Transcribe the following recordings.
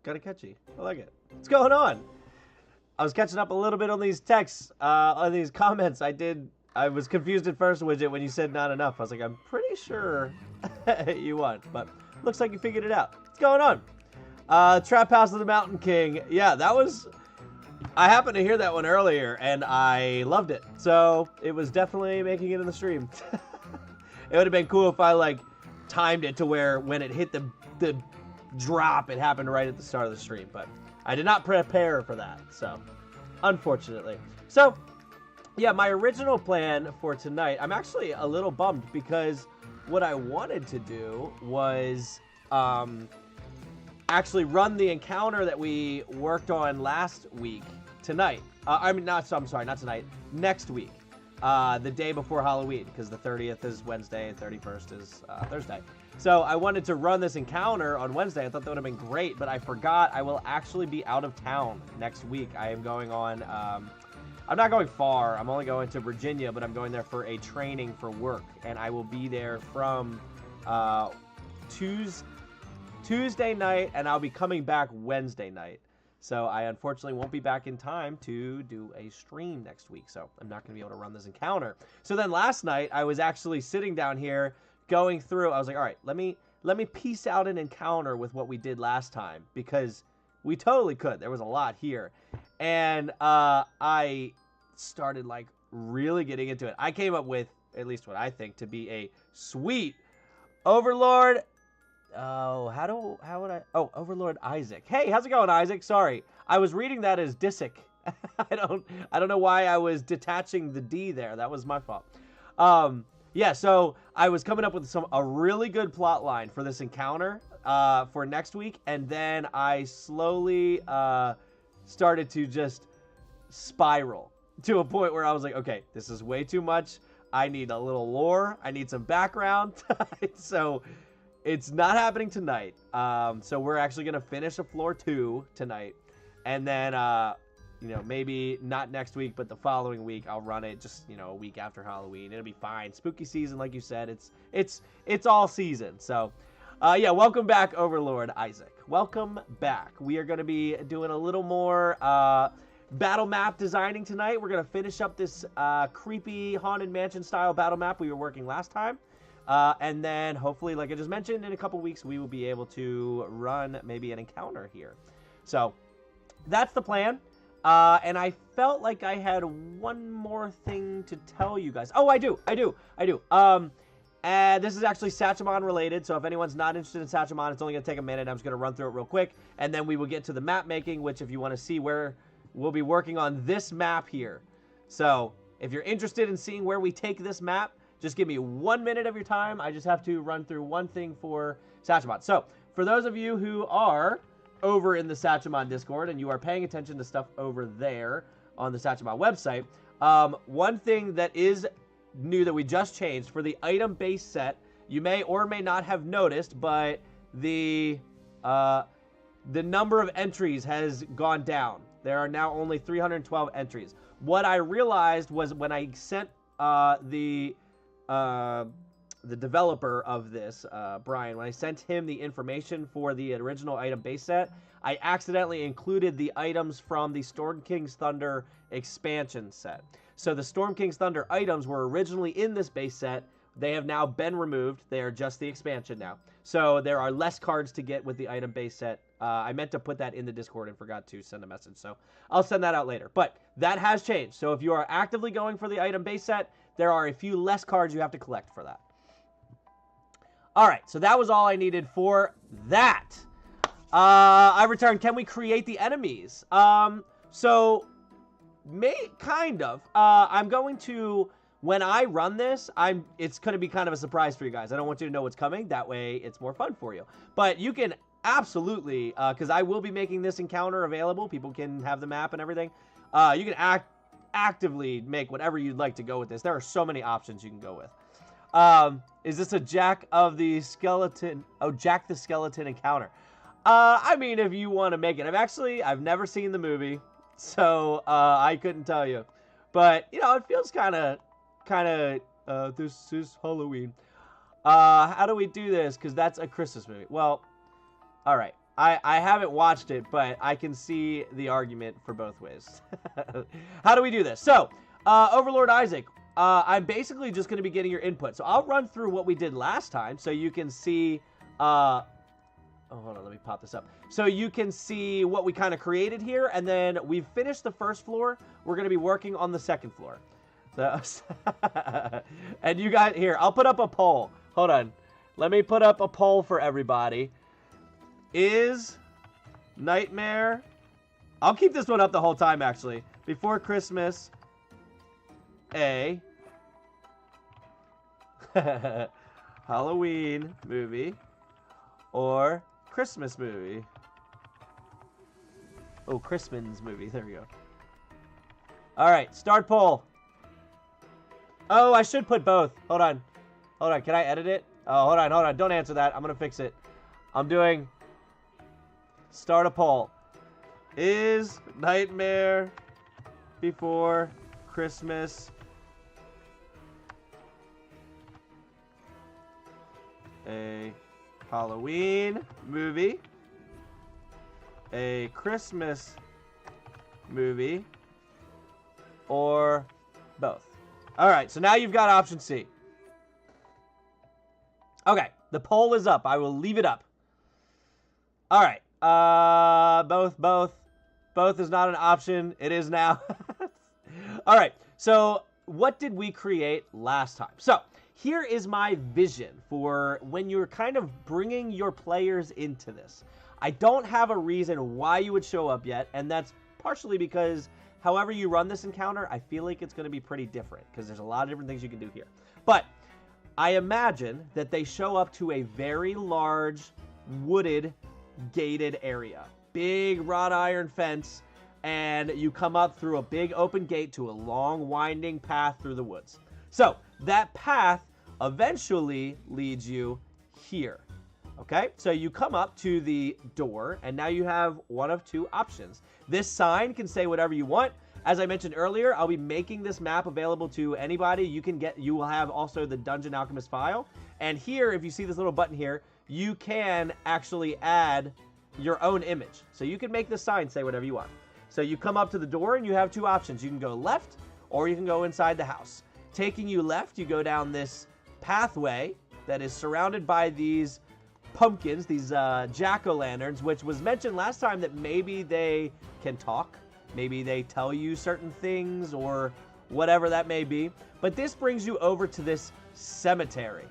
kind of catchy. I like it. What's going on? I was catching up a little bit on these texts, on these comments. I was confused at first, Widget, when you said not enough. I was like, I'm pretty sure you won, but looks like you figured it out. What's going on? Trap House of the Mountain King. Yeah, that was... I happened to hear that one earlier, and I loved it. So, it was definitely making it in the stream. It would have been cool if I, like, timed it to where when it hit the drop, it happened right at the start of the stream, but I did not prepare for that, so unfortunately. So, yeah, my original plan for tonight, I'm actually a little bummed because what I wanted to do was actually run the encounter that we worked on last week tonight. I'm sorry, not tonight, next week. The day before Halloween, because the 30th is Wednesday and 31st is Thursday. So I wanted to run this encounter on Wednesday. I thought that would have been great, but I forgot I will actually be out of town next week. I am going on, I'm not going far. I'm only going to Virginia, but I'm going there for a training for work, and I will be there from Tuesday night, and I'll be coming back Wednesday night. So I unfortunately won't be back in time to do a stream next week, so I'm not going to be able to run this encounter. So then last night, I was actually sitting down here going through. I was like, all right, let me piece out an encounter with what we did last time, because we totally could. There was a lot here. And I started, like, really getting into it. I came up with, at least what I think, to be a sweet Overlord... Oh, how would I... Oh, Overlord Isaac. Hey, how's it going, Isaac? Sorry. I was reading that as Disick. I don't know why I was detaching the D there. That was my fault. Yeah, so I was coming up with a really good plot line for this encounter for next week, and then I slowly started to just spiral to a point where I was like, okay, this is way too much. I need a little lore. I need some background. So... it's not happening tonight, so we're actually going to finish a floor 2 tonight, and then, you know, maybe not next week, but the following week, I'll run it just, you know, a week after Halloween. It'll be fine. Spooky season, like you said, it's all season, so, yeah, welcome back, Overlord Isaac. Welcome back. We are going to be doing a little more, battle map designing tonight. We're going to finish up this, creepy Haunted Mansion style battle map we were working last time. And then, hopefully, like I just mentioned, in a couple weeks, we will be able to run maybe an encounter here. So, that's the plan. And I felt like I had one more thing to tell you guys. Oh, I do. And this is actually Sachemon related, so if anyone's not interested in Sachemon, it's only going to take a minute. I'm just going to run through it real quick, and then we will get to the map making, which if you want to see where we'll be working on this map here. So, if you're interested in seeing where we take this map, just give me 1 minute of your time. I just have to run through one thing for Sachemon. So, for those of you who are over in the Sachemon Discord and you are paying attention to stuff over there on the Sachemon website, one thing that is new that we just changed for the item-based set, you may or may not have noticed, but the number of entries has gone down. There are now only 312 entries. What I realized was when I sent the developer of this, Brian, when I sent him the information for the original item base set, I accidentally included the items from the Storm King's Thunder expansion set. So the Storm King's Thunder items were originally in this base set. They have now been removed. They are just the expansion now. So there are less cards to get with the item base set. I meant to put that in the Discord and forgot to send a message. So I'll send that out later. But that has changed. So if you are actively going for the item base set, there are a few less cards you have to collect for that. All right, so that was all I needed for that. I returned. Can we create the enemies? So, kind of. I'm going to, when I run this, it's going to be kind of a surprise for you guys. I don't want you to know what's coming. That way, it's more fun for you. But you can absolutely, because I will be making this encounter available. People can have the map and everything. You can actively make whatever you'd like to go with this. There are so many options you can go with. Is this a Jack the Skeleton encounter? I mean, if you want to make it. I've never seen the movie, so I couldn't tell you. But, you know, it feels kind of, this is Halloween. How do we do this? Because that's a Christmas movie. Well, all right. I haven't watched it, but I can see the argument for both ways. How do we do this? So, Overlord Isaac, I'm basically just going to be getting your input. So I'll run through what we did last time so you can see... oh, hold on, let me pop this up. So you can see what we kind of created here, and then we've finished the first floor. We're going to be working on the second floor. So, and you got... Here, I'll put up a poll. Hold on. Let me put up a poll for everybody. Is Nightmare... I'll keep this one up the whole time, actually. Before Christmas, a Halloween movie or Christmas movie? Oh, Christmas movie. There we go. All right, start poll. Oh, I should put both. Hold on. Hold on. Can I edit it? Oh, hold on. Hold on. Don't answer that. I'm going to fix it. I'm doing... Start a poll. Is Nightmare Before Christmas a Halloween movie, a Christmas movie, or both? All right, so now you've got option C. Okay, the poll is up. I will leave it up. All right. Both is not an option. It is now. All right. So what did we create last time? So here is my vision for when you're kind of bringing your players into this. I don't have a reason why you would show up yet, and that's partially because however you run this encounter, I feel like it's going to be pretty different because there's a lot of different things you can do here. But I imagine that they show up to a very large wooded gated area, big wrought iron fence, and you come up through a big open gate to a long winding path through the woods. So that path eventually leads you here. Okay, so you come up to the door, and now you have one of two options. This sign can say whatever you want. As I mentioned earlier, I'll be making this map available to anybody. You will have also the Dungeon Alchemist file, and here, if you see this little button here, you can actually add your own image. So you can make the sign say whatever you want. So you come up to the door and you have two options. You can go left or you can go inside the house. Taking you left, you go down this pathway that is surrounded by these pumpkins, these jack-o'-lanterns, which was mentioned last time that maybe they can talk. Maybe they tell you certain things or whatever that may be. But this brings you over to this cemetery.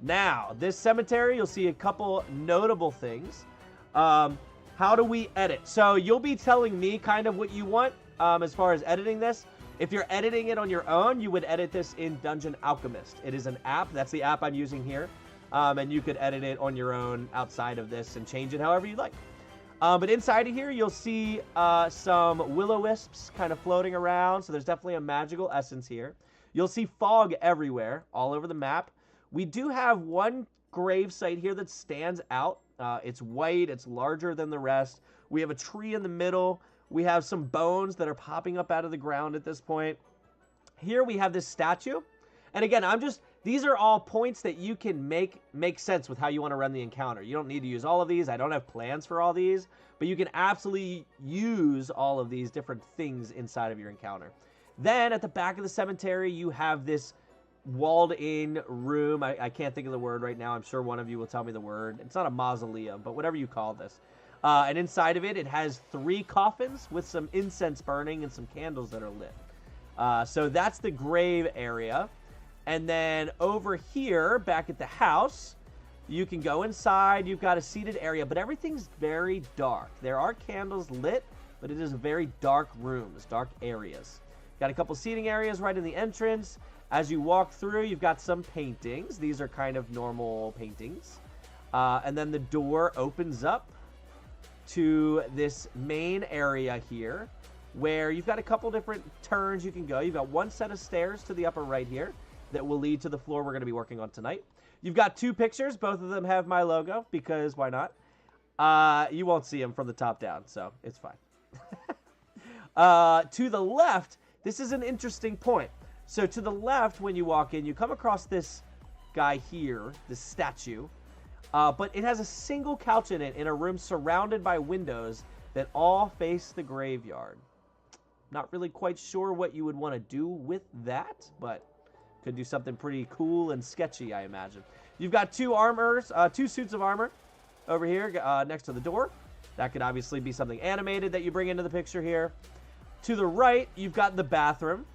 Now, this cemetery, you'll see a couple notable things. How do we edit? So you'll be telling me kind of what you want as far as editing this. If you're editing it on your own, you would edit this in Dungeon Alchemist. It is an app. That's the app I'm using here. And you could edit it on your own outside of this and change it however you like. But inside of here, you'll see some will-o'-wisps kind of floating around. So there's definitely a magical essence here. You'll see fog everywhere, all over the map. We do have one grave site here that stands out. It's white. It's larger than the rest. We have a tree in the middle. We have some bones that are popping up out of the ground at this point. Here we have this statue. And again, these are all points that you can make sense with how you want to run the encounter. You don't need to use all of these. I don't have plans for all these. But you can absolutely use all of these different things inside of your encounter. Then at the back of the cemetery, you have this walled-in room. I can't think of the word right now. I'm sure one of you will tell me the word. It's not a mausoleum, but whatever you call this. And inside of it, it has 3 coffins with some incense burning and some candles that are lit. So that's the grave area. And then over here, back at the house, you can go inside. You've got a seated area, but everything's very dark. There are candles lit, but it is very dark rooms, dark areas. Got a couple seating areas right in the entrance. As you walk through, you've got some paintings. These are kind of normal paintings. And then the door opens up to this main area here where you've got a couple different turns you can go. You've got one set of stairs to the upper right here that will lead to the floor we're going to be working on tonight. You've got 2 pictures. Both of them have my logo because why not? You won't see them from the top down, so it's fine. To the left, this is an interesting point. So to the left, when you walk in, you come across this guy here, this statue. But it has a single couch in it in a room surrounded by windows that all face the graveyard. Not really quite sure what you would want to do with that, but could do something pretty cool and sketchy, I imagine. You've got two suits of armor over here next to the door. That could obviously be something animated that you bring into the picture here. To the right, you've got the bathroom.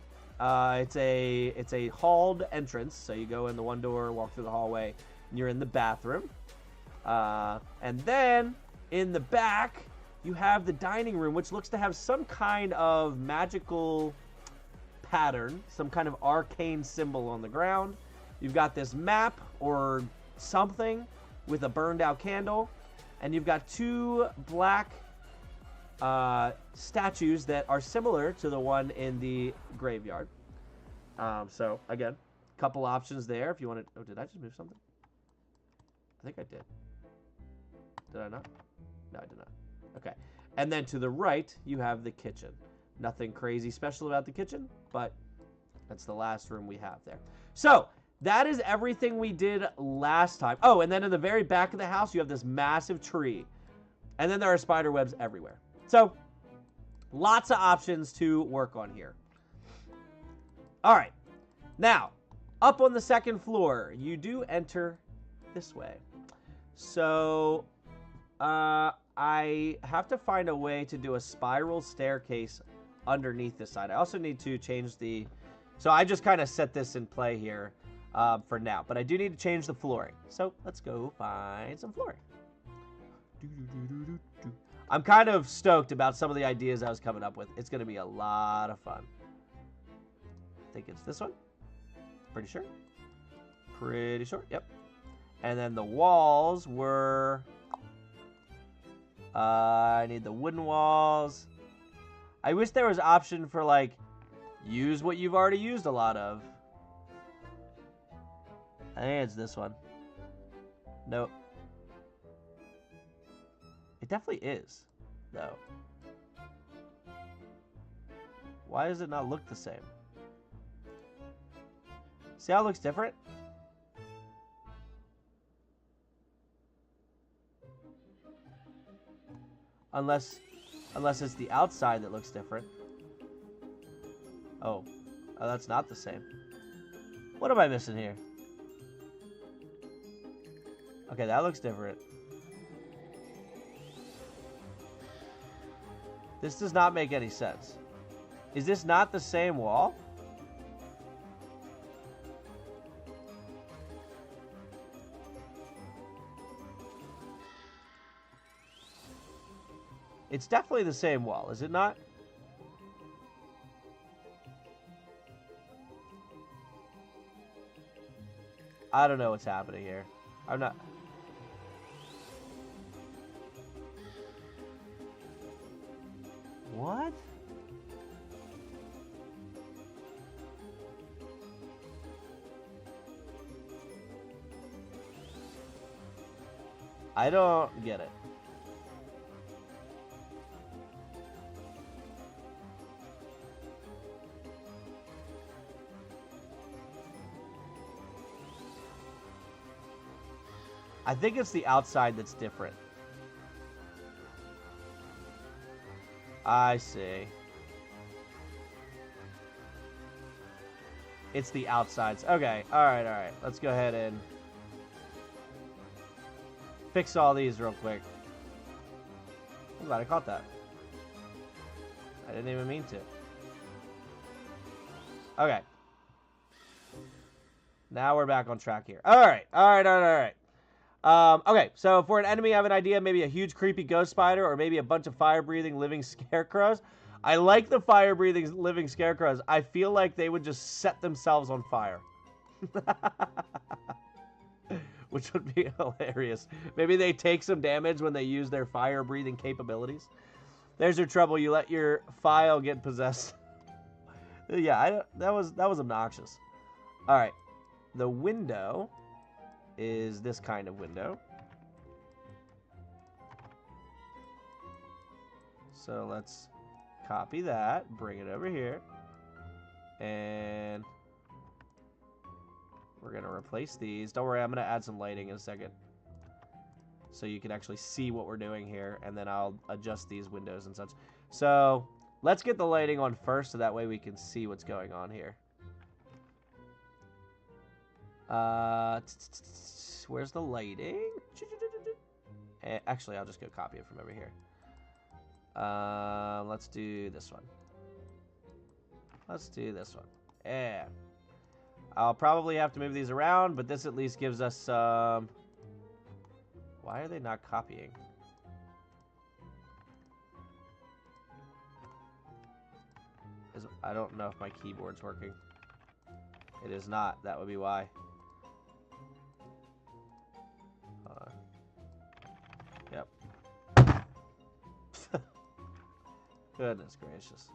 It's a halled entrance, so you go in the one door, walk through the hallway, and you're in the bathroom. And then in the back, you have the dining room, which looks to have some kind of magical pattern, some kind of arcane symbol on the ground. You've got this map or something with a burned out candle, and you've got two black statues that are similar to the one in the graveyard. So again, a couple options there if you want to. Oh, did I just move something? I think I did. Did I not? No, I did not. Okay. And then to the right, you have the kitchen. Nothing crazy special about the kitchen, but that's the last room we have there. So that is everything we did last time. Oh, and then in the very back of the house, you have this massive tree. And then there are spider webs everywhere. So lots of options to work on here. All right. Now, up on the second floor, you do enter this way. So I have to find a way to do a spiral staircase underneath this side. I also need to change the... So I just kind of set this in play here for now. But I do need to change the flooring. So let's go find some flooring. I'm kind of stoked about some of the ideas I was coming up with. It's going to be a lot of fun. I think it's this one. Pretty sure. Pretty sure. Yep. And then the walls were... I need the wooden walls. I wish there was an option for, like, use what you've already used a lot of. I think it's this one. Nope. It definitely is, though. Why does it not look the same? See how it looks different? Unless it's the outside that looks different. Oh, that's not the same. What am I missing here? Okay, that looks different. This does not make any sense. Is this not the same wall? It's definitely the same wall, is it not? I don't know what's happening here. I'm not... What? I don't get it. I think it's the outside that's different. I see. It's the outsides. Okay, alright. Let's go ahead and fix all these real quick. I'm glad I caught that. I didn't even mean to. Okay. Now we're back on track here. Alright. Okay, so for an enemy, I have an idea. Maybe a huge creepy ghost spider or maybe a bunch of fire-breathing living scarecrows. I like the fire-breathing living scarecrows. I feel like they would just set themselves on fire. Which would be hilarious. Maybe they take some damage when they use their fire-breathing capabilities. There's your trouble. You let your file get possessed. Yeah, that was obnoxious. All right, the window is this kind of window. So let's copy that, bring it over here, and we're gonna replace these. Don't worry, I'm gonna add some lighting in a second. so you can actually see what we're doing here, and then I'll adjust these windows and such. So let's get the lighting on first, so that way we can see what's going on here. Where's the lighting? Actually, I'll just go copy it from over here. Let's do this one. Let's do this one. Yeah. I'll probably have to move these around, but this at least gives us some... Why are they not copying? I don't know if my keyboard's working. It is not. That would be why. Yep. Goodness gracious.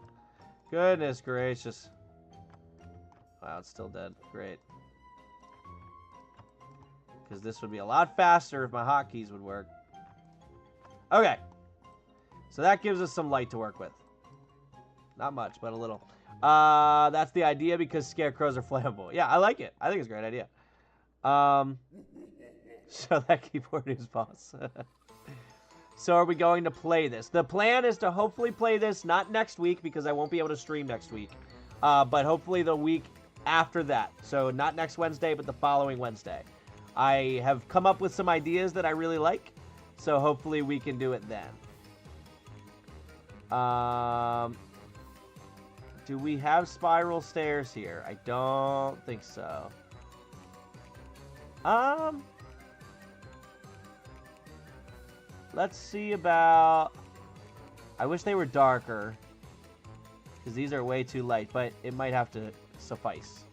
Goodness gracious. Wow, it's still dead. Great. Because this would be a lot faster if my hotkeys would work. Okay. So that gives us some light to work with. Not much, but a little. That's the idea because scarecrows are flammable. Yeah, I like it. I think it's a great idea. So that keyboard is boss. So are we going to play this? The plan is to hopefully play this, not next week because I won't be able to stream next week. But hopefully the week after that. So not next Wednesday, but the following Wednesday. I have come up with some ideas that I really like. So hopefully we can do it then. Do we have spiral stairs here? I don't think so. Let's see about... I wish they were darker, because these are way too light, but it might have to suffice.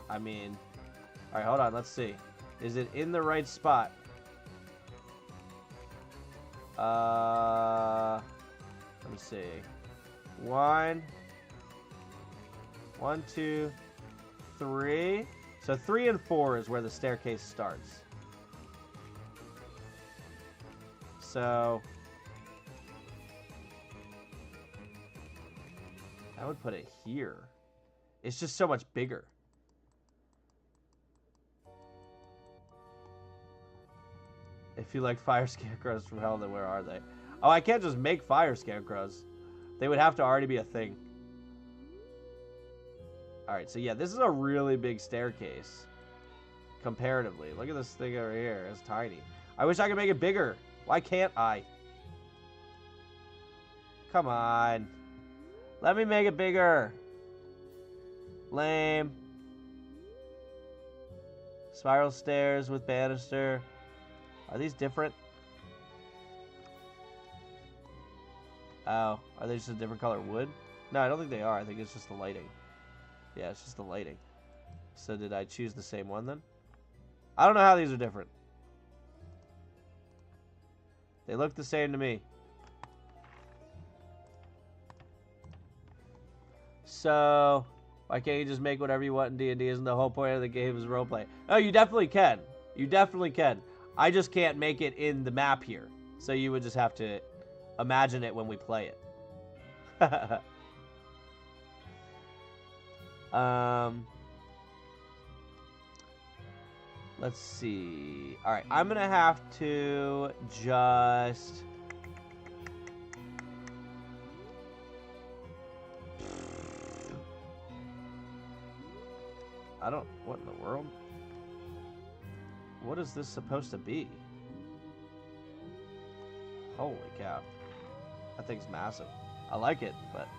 I mean... Alright, hold on, let's see. Is it in the right spot? Let me see. 1, 2, 3. So 3 and 4 is where the staircase starts. So I would put it here. It's just so much bigger. If you like fire scarecrows from hell, then where are they? Oh, I can't just make fire scarecrows. They would have to already be a thing. Alright, so yeah, this is a really big staircase. Comparatively. Look at this thing over here. It's tiny. I wish I could make it bigger. Why can't I? Come on. Let me make it bigger. Lame. Spiral stairs with banister. Are these different? Oh, are they just a different color wood? No, I don't think they are. I think it's just the lighting. Yeah, it's just the lighting. So did I choose the same one then? I don't know how these are different. They look the same to me. So, why can't you just make whatever you want in D&D? Isn't the whole point of the game is roleplay? Oh, you definitely can. You definitely can. I just can't make it in the map here. So you would just have to imagine it when we play it. Let's see. Alright, I'm going to have to just... I don't... What in the world? What is this supposed to be? Holy cow. That thing's massive. I like it, but...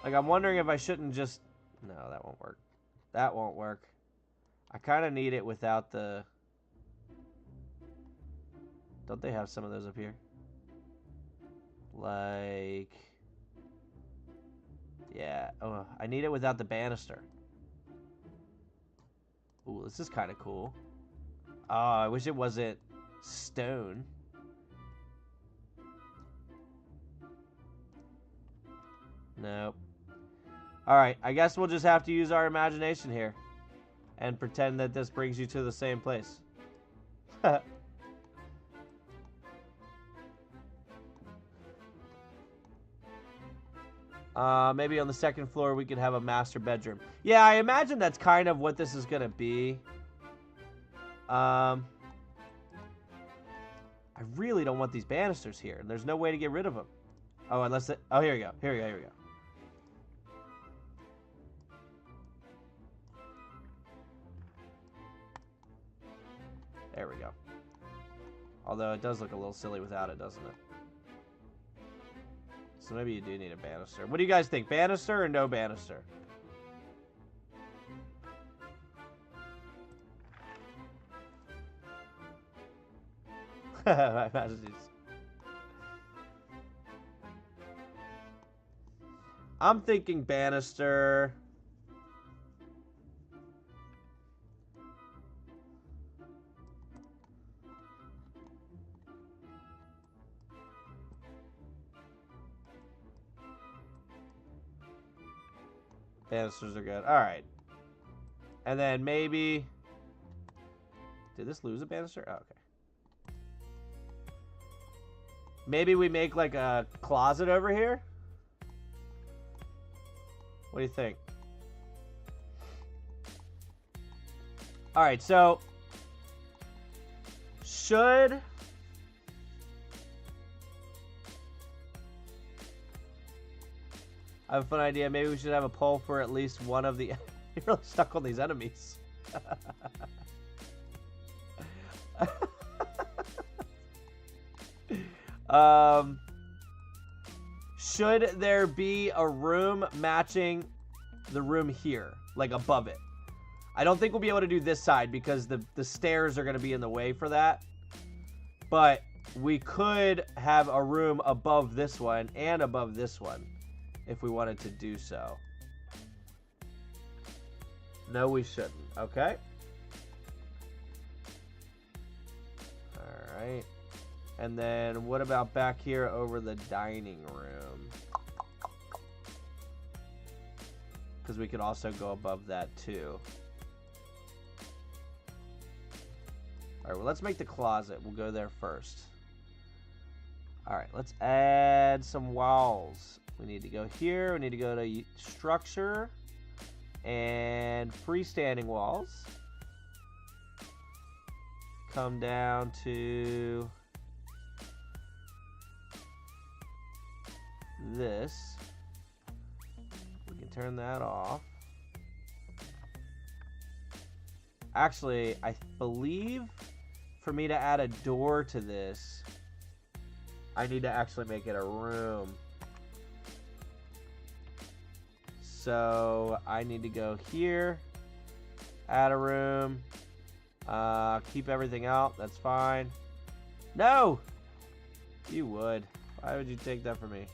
Like, I'm wondering if I shouldn't just... No, that won't work. That won't work. I kind of need it without the... Don't they have some of those up here? Like... Yeah. Oh, I need it without the banister. Ooh, this is kind of cool. Oh, I wish it wasn't stone. Nope. Alright, I guess we'll just have to use our imagination here. And pretend that this brings you to the same place. Maybe on the second floor we could have a master bedroom. Yeah, I imagine that's kind of what this is going to be. I really don't want these banisters here, and there's no way to get rid of them. Oh, unless it... Oh, here we go. Here we go. Here we go. There we go. Although it does look a little silly without it, doesn't it? So maybe you do need a banister. What do you guys think? Banister or no banister? I'm thinking banister. Banisters are good. All right. And then maybe... Did this lose a banister? Oh, okay. Maybe we make like a closet over here? What do you think? All right, so... Should... I have a fun idea. Maybe we should have a poll for at least one of the... You're really stuck on these enemies. Should there be a room matching the room here, like above it? I don't think we'll be able to do this side because the stairs are going to be in the way for that. But we could have a room above this one and above this one if we wanted to do so. No, we shouldn't. Okay. All right. And then what about back here over the dining room? Because we could also go above that too. All right, well, let's make the closet. We'll go there first. All right, let's add some walls. We need to go here. We need to go to structure and freestanding walls. Come down to this. We can turn that off. Actually, I believe for me to add a door to this, I need to actually make it a room. So I need to go here, add a room, keep everything out. That's fine. No! You would. Why would you take that from me?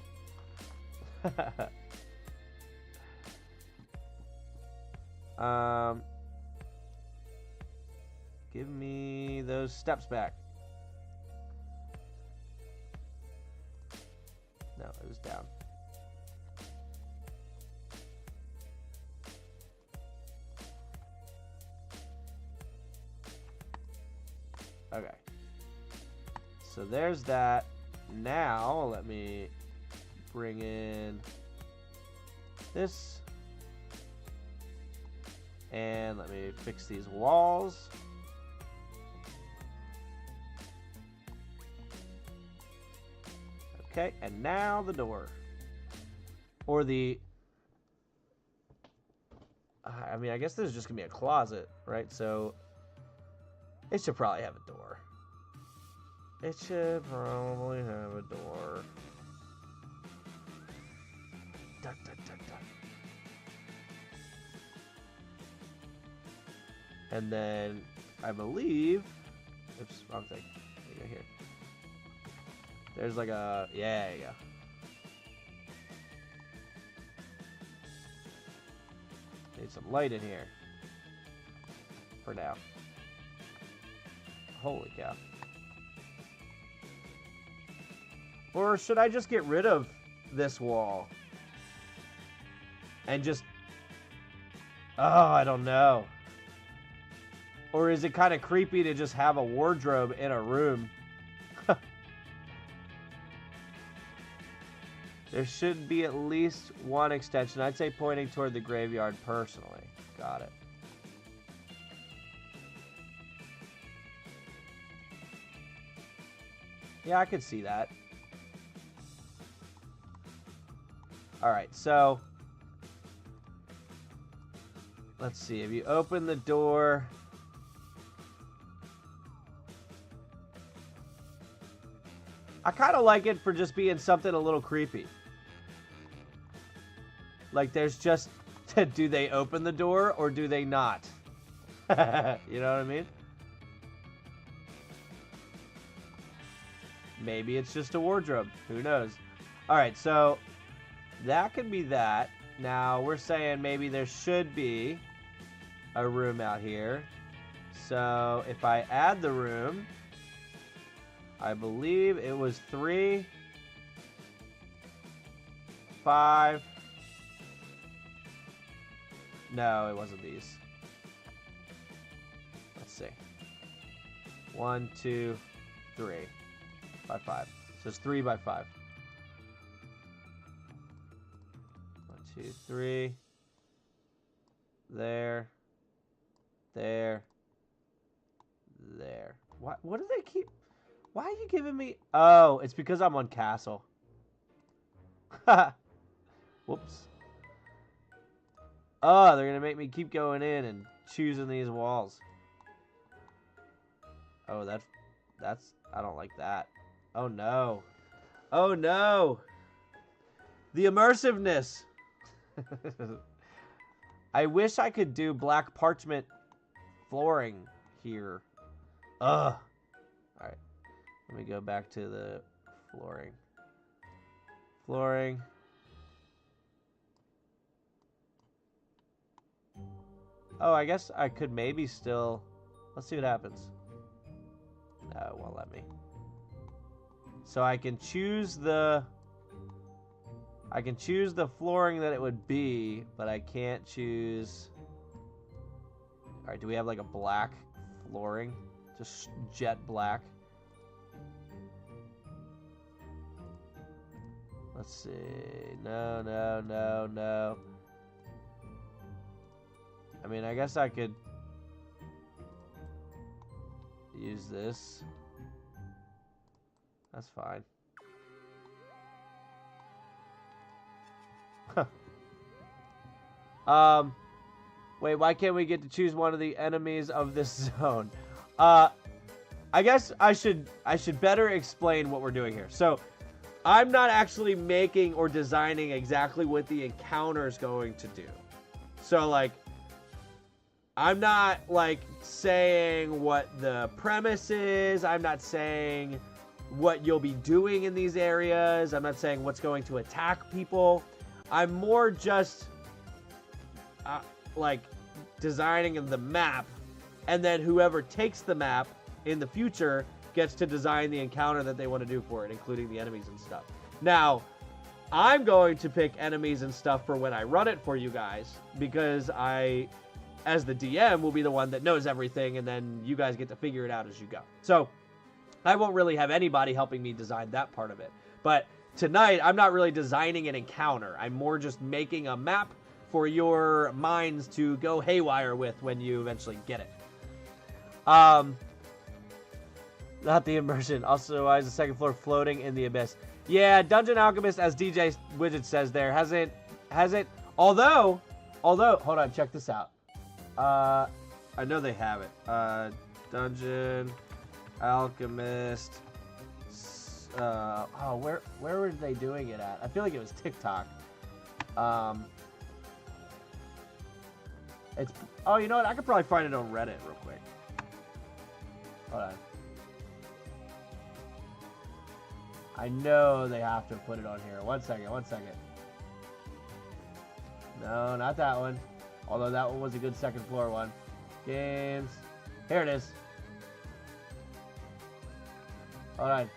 Give me those steps back. No, it was down. Okay. So there's that. Now, let me bring in this. And let me fix these walls. Okay, and now the door. Or the... I mean, I guess this is just going to be a closet, right? So, it should probably have a door. It should probably have a door. Duck, duck, duck, duck. And then, I believe... Oops, wrong thing. There you go, here. There's like a... Yeah, there you go. Need some light in here. For now. Holy cow. Or should I just get rid of this wall? And just... Oh, I don't know. Or is it kind of creepy to just have a wardrobe in a room? There should be at least one extension. I'd say pointing toward the graveyard personally. Got it. Yeah, I could see that. Alright, so let's see. If you open the door, I kind of like it for just being something a little creepy. Like, there's just, do they open the door or do they not? You know what I mean? Maybe it's just a wardrobe. Who knows? Alright, so that could be that. Now, we're saying maybe there should be a room out here. So, if I add the room, I believe it was 3, 5. No, it wasn't these. Let's see. 1, 2, 3 by 5. So it's 3 by 5. 1, 2, 3. There. There. There. What do they keep? Why are you giving me? Oh, it's because I'm on castle. Whoops. Oh, they're going to make me keep going in and choosing these walls. Oh, that's, I don't like that. Oh, no. Oh, no. The immersiveness. I wish I could do black parchment flooring here. Ugh. All right. Let me go back to the flooring. Flooring. Oh, I guess I could maybe still... Let's see what happens. No, it won't let me. So I can choose the... I can choose the flooring that it would be, but I can't choose... Alright, do we have like a black flooring? Just jet black. Let's see. No, no, no, no. I mean, I guess I could use this. That's fine. Wait, why can't we get to choose one of the enemies of this zone? I guess I should better explain what we're doing here. So, I'm not actually making or designing exactly what the encounter is going to do. So, like, I'm not, like, saying what the premise is. I'm not saying what you'll be doing in these areas. I'm not saying what's going to attack people. I'm more just, like, designing the map. And then whoever takes the map in the future gets to design the encounter that they want to do for it, including the enemies and stuff. Now, I'm going to pick enemies and stuff for when I run it for you guys, because I, as the DM, will be the one that knows everything, and then you guys get to figure it out as you go. So, I won't really have anybody helping me design that part of it. But tonight, I'm not really designing an encounter. I'm more just making a map for your minds to go haywire with when you eventually get it. Not the immersion. Also, why is the second floor floating in the abyss? Yeah, Dungeon Alchemist, as DJ Widget says there, hasn't, although, hold on, check this out. I know they have it. Dungeon Alchemist, where were they doing it at? I feel like it was TikTok. It's, oh, you know what? I could probably find it on Reddit real quick. Hold on. I know they have to put it on here. One second. No, not that one. Although that one was a good second floor one. Games. Here it is. Hold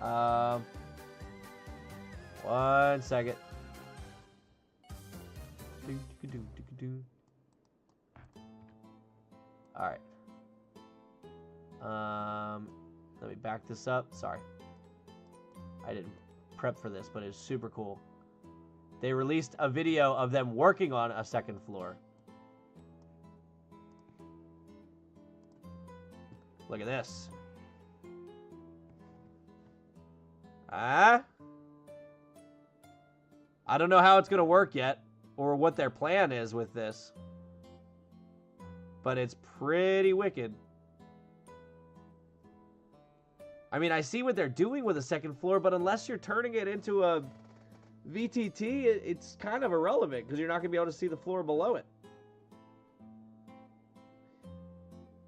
on. 1 second. Alright. Let me back this up. Sorry. I didn't prep for this, but it's super cool. They released a video of them working on a second floor. Look at this. I don't know how it's going to work yet, or what their plan is with this. But it's pretty wicked. I mean, I see what they're doing with the second floor, but unless you're turning it into a VTT, it's kind of irrelevant, because you're not going to be able to see the floor below it.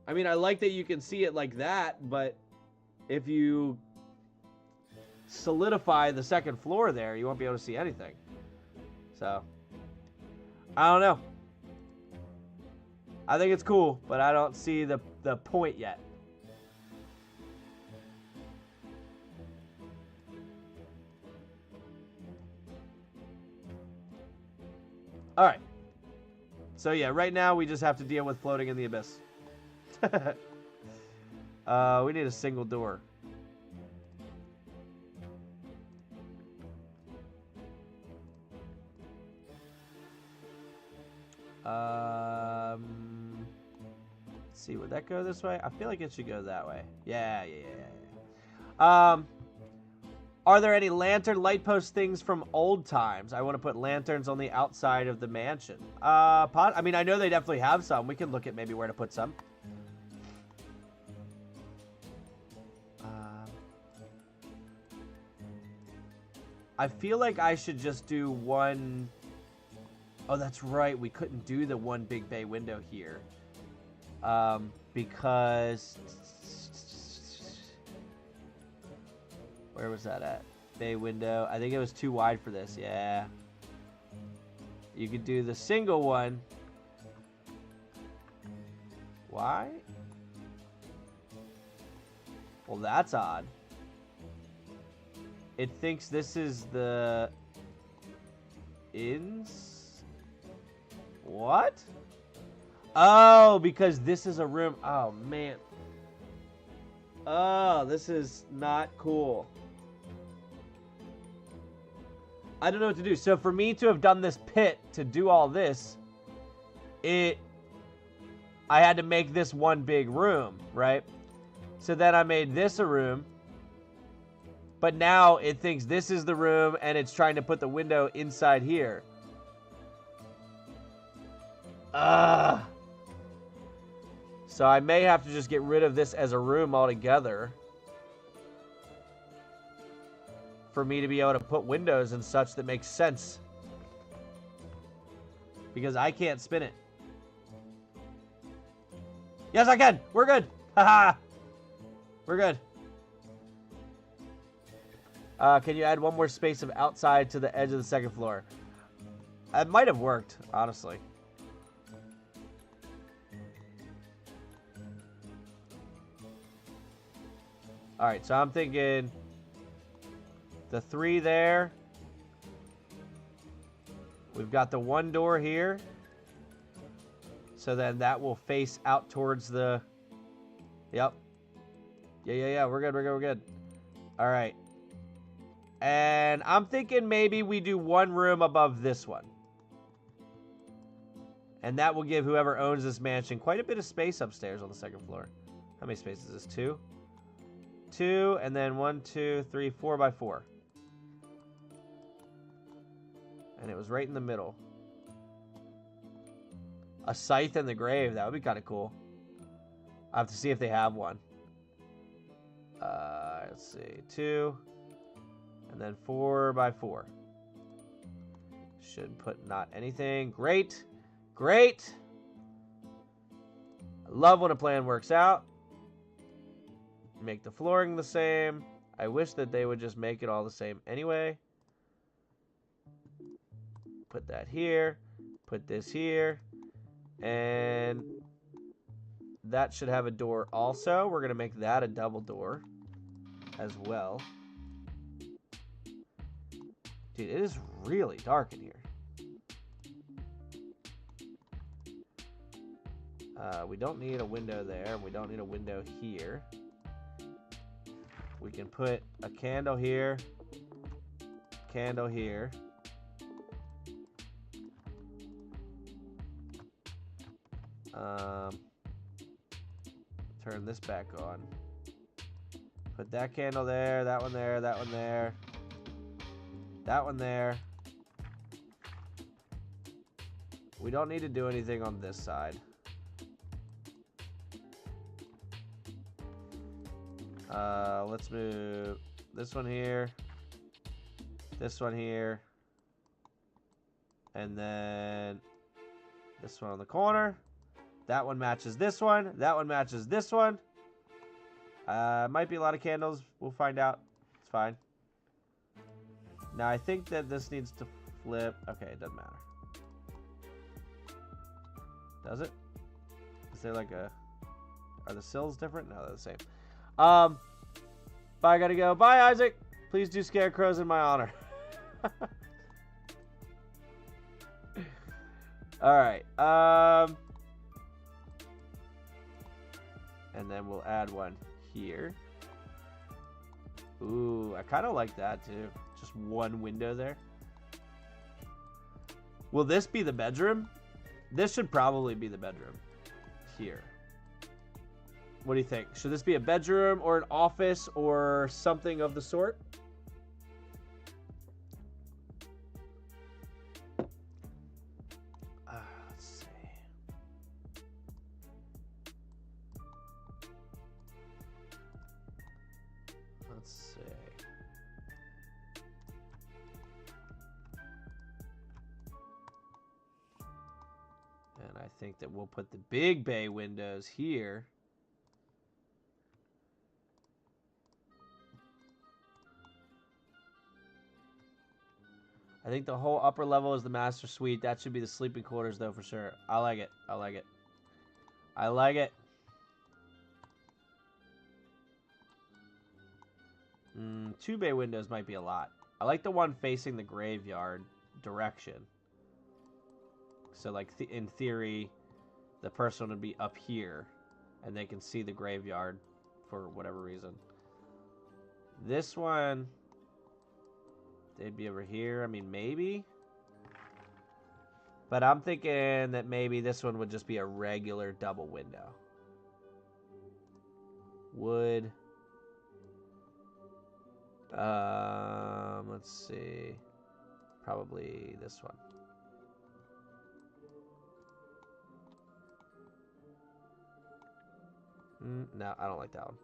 I mean, I like that you can see it like that, but if you solidify the second floor there, you won't be able to see anything. So, I don't know. I think it's cool, but I don't see the point yet. All right. So yeah, right now we just have to deal with floating in the abyss. We need a single door. Let's see, would that go this way? I feel like it should go that way. Yeah. Are there any lantern light post things from old times? I want to put lanterns on the outside of the mansion. I mean, I know they definitely have some. We can look at maybe where to put some. I feel like I should just do one. Oh, that's right. We couldn't do the one big bay window here. Because... Where was that at? Bay window. I think it was too wide for this. Yeah. You could do the single one. Why? Well, that's odd. It thinks this is the... What? Oh, because this is a room. Oh, man. Oh, this is not cool. I don't know what to do. So for me to have done this pit to do all this, I had to make this one big room, right? So then I made this a room. But now it thinks this is the room and it's trying to put the window inside here. So I may have to just get rid of this as a room altogether for me to be able to put windows and such that makes sense. Because I can't spin it. Yes, I can. We're good. Haha. We're good. Can you add one more space of outside to the edge of the second floor? It might have worked, honestly. Alright, so I'm thinking the 3 there. We've got the 1 door here. So then that will face out towards the... Yep. Yeah. We're good. Alright. And I'm thinking maybe we do 1 room above this one. And that will give whoever owns this mansion quite a bit of space upstairs on the second floor. How many spaces is this? 2? 2, and then 1, 2, 3, 4 by 4. And it was right in the middle. A scythe in the grave. That would be kind of cool. I have to see if they have one. Let's see. 2. And then 4 by 4. Should put not anything. Great. I love when a plan works out. Make the flooring the same. I wish that they would just make it all the same anyway. Put that here. Put this here. And that should have a door also. We're going to make that a double door as well. Dude, it is really dark in here. We don't need a window there. We don't need a window here. We can put a candle here. candle here. Turn this back on. Put that candle there, that one there, that one there. That one there. We don't need to do anything on this side. Let's move this one here. This one here. And then this one on the corner. That one matches this one. That one matches this one. Might be a lot of candles. We'll find out. It's fine. Now, I think that this needs to flip. Okay, it doesn't matter. Does it? Is there like a... Are the sills different? No, they're the same. Bye, I gotta go. Bye, Isaac. Please do scarecrows in my honor. Alright. And then we'll add one here. Ooh, I kind of like that too. Just one window there. Will this be the bedroom? This should probably be the bedroom. Here. What do you think? Should this be a bedroom or an office or something of the sort? Let's see. Let's see. And I think that we'll put the big bay windows here. I think the whole upper level is the master suite. That should be the sleeping quarters, though, for sure. I like it. I like it. I like it. Two bay windows might be a lot. I like the one facing the graveyard direction. So, like, in theory, the person would be up here, and they can see the graveyard for whatever reason. This one... They'd be over here. I mean, maybe. But I'm thinking that maybe this one would just be a regular double window. Would. Let's see. Probably this one. No, I don't like that one.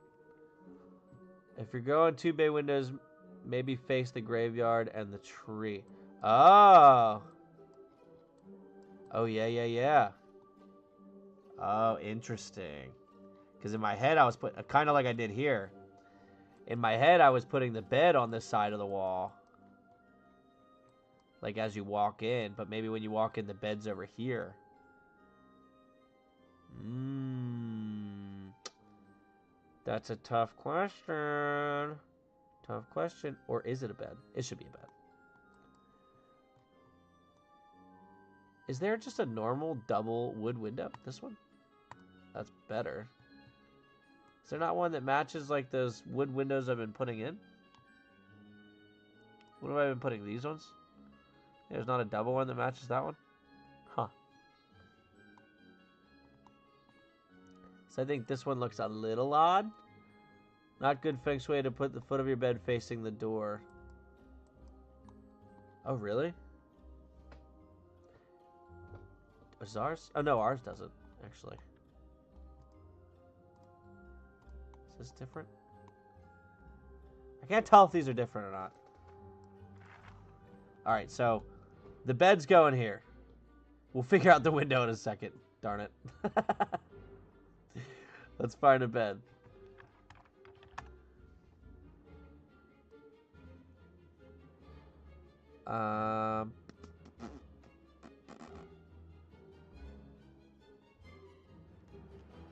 If you're going two bay windows... Maybe face the graveyard and the tree. Oh. Oh, yeah. Oh, interesting. Because in my head, I was putting... Kind of like I did here. In my head, I was putting the bed on this side of the wall. Like, as you walk in. But maybe when you walk in, the bed's over here. That's a tough question. Tough question. Or is it a bed? It should be a bed. Is there just a normal double wood window? This one? That's better. Is there not one that matches like those wood windows I've been putting in? What have I been putting? These ones? There's not a double one that matches that one? Huh. So I think this one looks a little odd. Not good feng shui to put the foot of your bed facing the door. Oh, really? Is ours? Oh, no, ours doesn't, actually. Is this different? I can't tell if these are different or not. Alright, so the bed's going here. We'll figure out the window in a second. Darn it. Let's find a bed.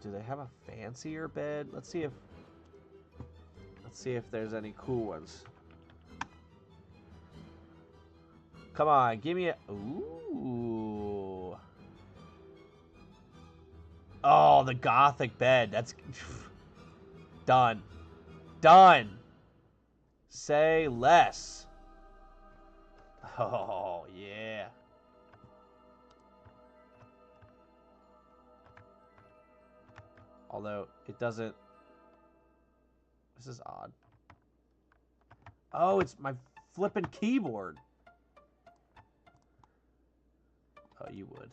Do they have a fancier bed? Let's see if there's any cool ones. Come on, give me a... Ooh. Oh, the gothic bed. That's... Done. Done. Say less. Oh, yeah. Although, it doesn't... This is odd. Oh, it's my flippin' keyboard. Oh, you would.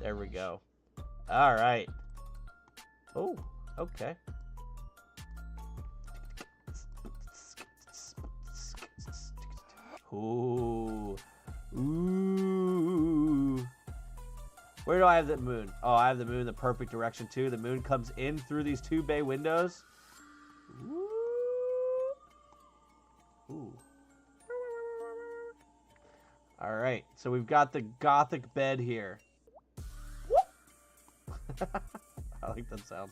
There we go. All right. Oh, okay. Ooh. Ooh. Where do I have the moon? Oh, I have the moon in the perfect direction, too. The moon comes in through these two bay windows. Ooh. Ooh. All right. So we've got the gothic bed here. I like that sound.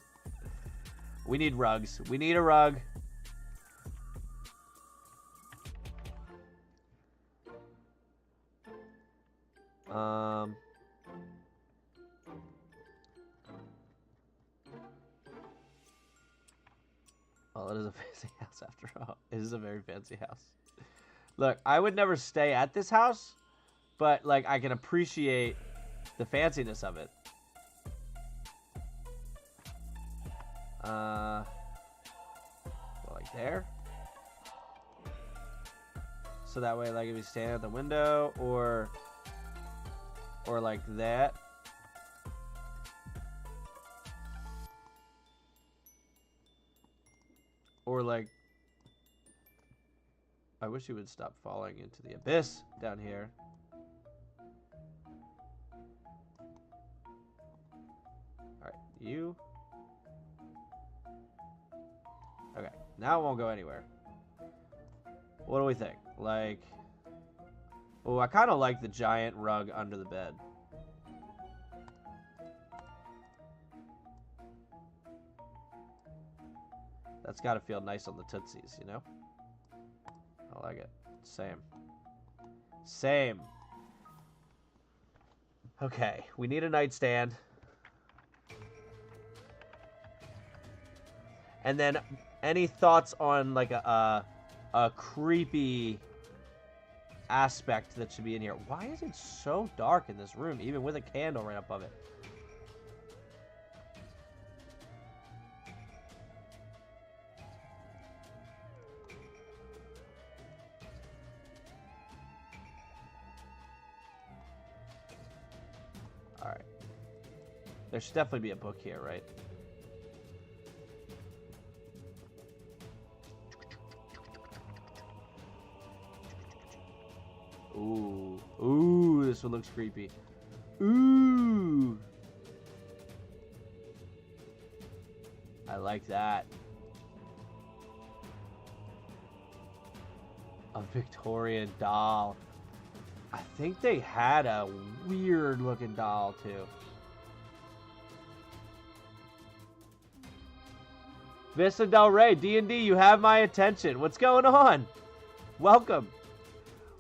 We need rugs. We need a rug. Well, it is a fancy house after all. It is a very fancy house. Look, I would never stay at this house, but like I can appreciate the fanciness of it. Like there. So that way, like if you stand at the window, or like that. Or like, I wish you would stop falling into the abyss down here. All right, you. Okay, now it won't go anywhere. What do we think? Like, oh, I kind of like the giant rug under the bed. That's got to feel nice on the tootsies, you know? I like it. Same. Same. Okay, we need a nightstand. And then, any thoughts on like a creepy aspect that should be in here? Why is it so dark in this room, even with a candle right above it? All right. There should definitely be a book here, right? Ooh. Ooh, this one looks creepy. Ooh. I like that. A Victorian doll. I think they had a weird looking doll too. Vista Del Rey, D&D, you have my attention. What's going on? Welcome.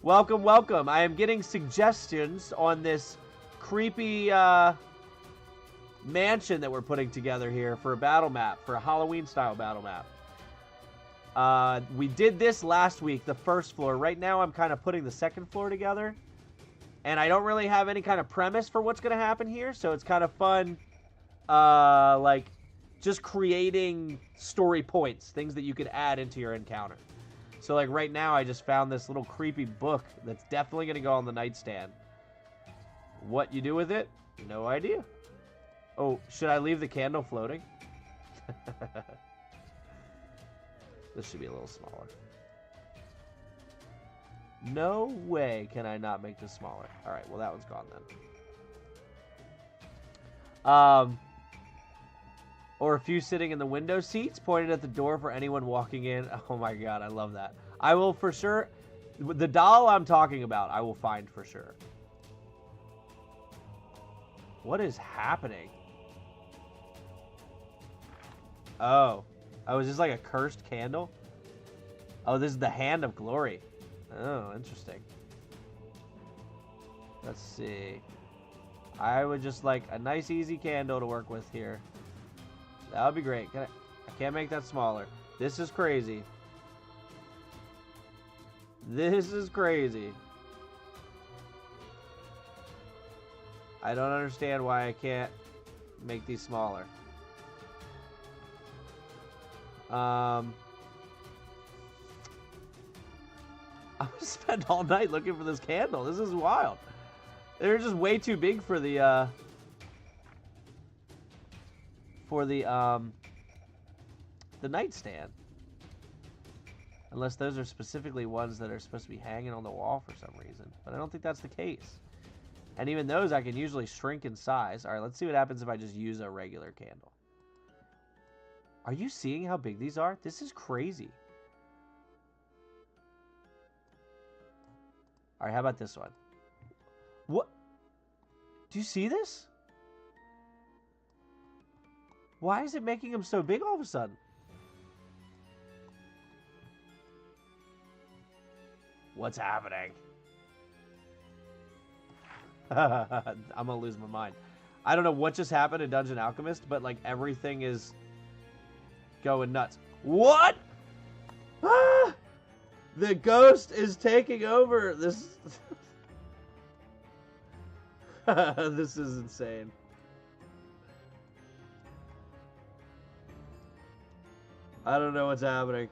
Welcome, welcome. I am getting suggestions on this creepy mansion that we're putting together here for a battle map, for a Halloween-style battle map. We did this last week, the first floor. Right now, I'm kind of putting the second floor together. And I don't really have any kind of premise for what's going to happen here, so it's kind of fun, like, just creating story points, things that you could add into your encounter. So, like, right now, I just found this little creepy book that's definitely going to go on the nightstand. What you do with it? No idea. Oh, should I leave the candle floating? This should be a little smaller. No way can I not make this smaller. All right, well, that one's gone then. Or a few sitting in the window seats, pointed at the door for anyone walking in. Oh my god, I love that. I will for sure... The doll I'm talking about, I will find for sure. What is happening? Oh. Oh, is this like a cursed candle? Oh, this is the Hand of Glory. Oh, interesting. Let's see. I would just like a nice, easy candle to work with here. That would be great. I can't make that smaller. This is crazy. This is crazy. I don't understand why I can't make these smaller. I'm gonna spend all night looking for this candle. This is wild. They're just way too big for the nightstand. Unless those are specifically ones that are supposed to be hanging on the wall for some reason. But I don't think that's the case. And even those I can usually shrink in size. Alright, let's see what happens if I just use a regular candle. Are you seeing how big these are? This is crazy. Alright, how about this one? What? Do you see this? Why is it making them so big all of a sudden? What's happening? I'm gonna lose my mind. I don't know what just happened in Dungeon Alchemist, but like everything is going nuts. What? Ah! The ghost is taking over. This this is insane. I don't know what's happening.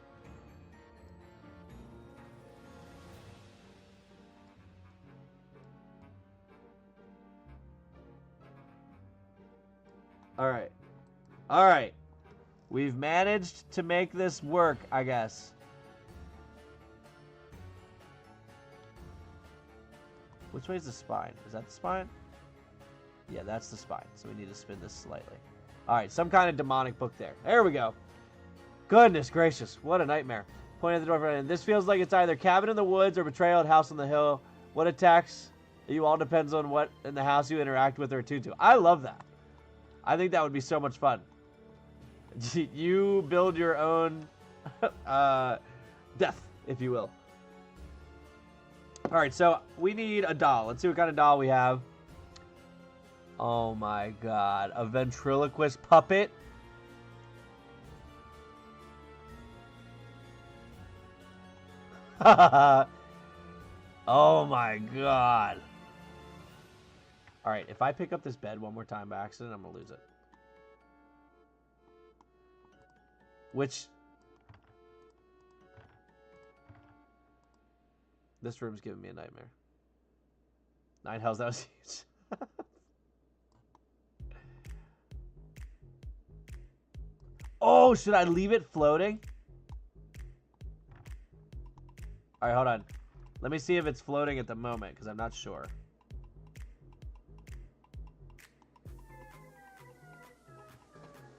Alright. Alright. We've managed to make this work, I guess. Which way is the spine? Is that the spine? Yeah, that's the spine. So we need to spin this slightly. Alright, some kind of demonic book there. There we go. Goodness gracious. What a nightmare. Point at the door for it. This feels like it's either cabin in the woods or betrayal at house on the hill. What attacks you all depends on what in the house you interact with or attune to. I love that. I think that would be so much fun. You build your own death, if you will. Alright, so we need a doll. Let's see what kind of doll we have. Oh my god. A ventriloquist puppet? Oh my god. Alright, if I pick up this bed one more time by accident, I'm going to lose it. Which... This room's giving me a nightmare. 9 hells, that was huge. Oh, should I leave it floating? Alright, hold on. Let me see if it's floating at the moment, because I'm not sure.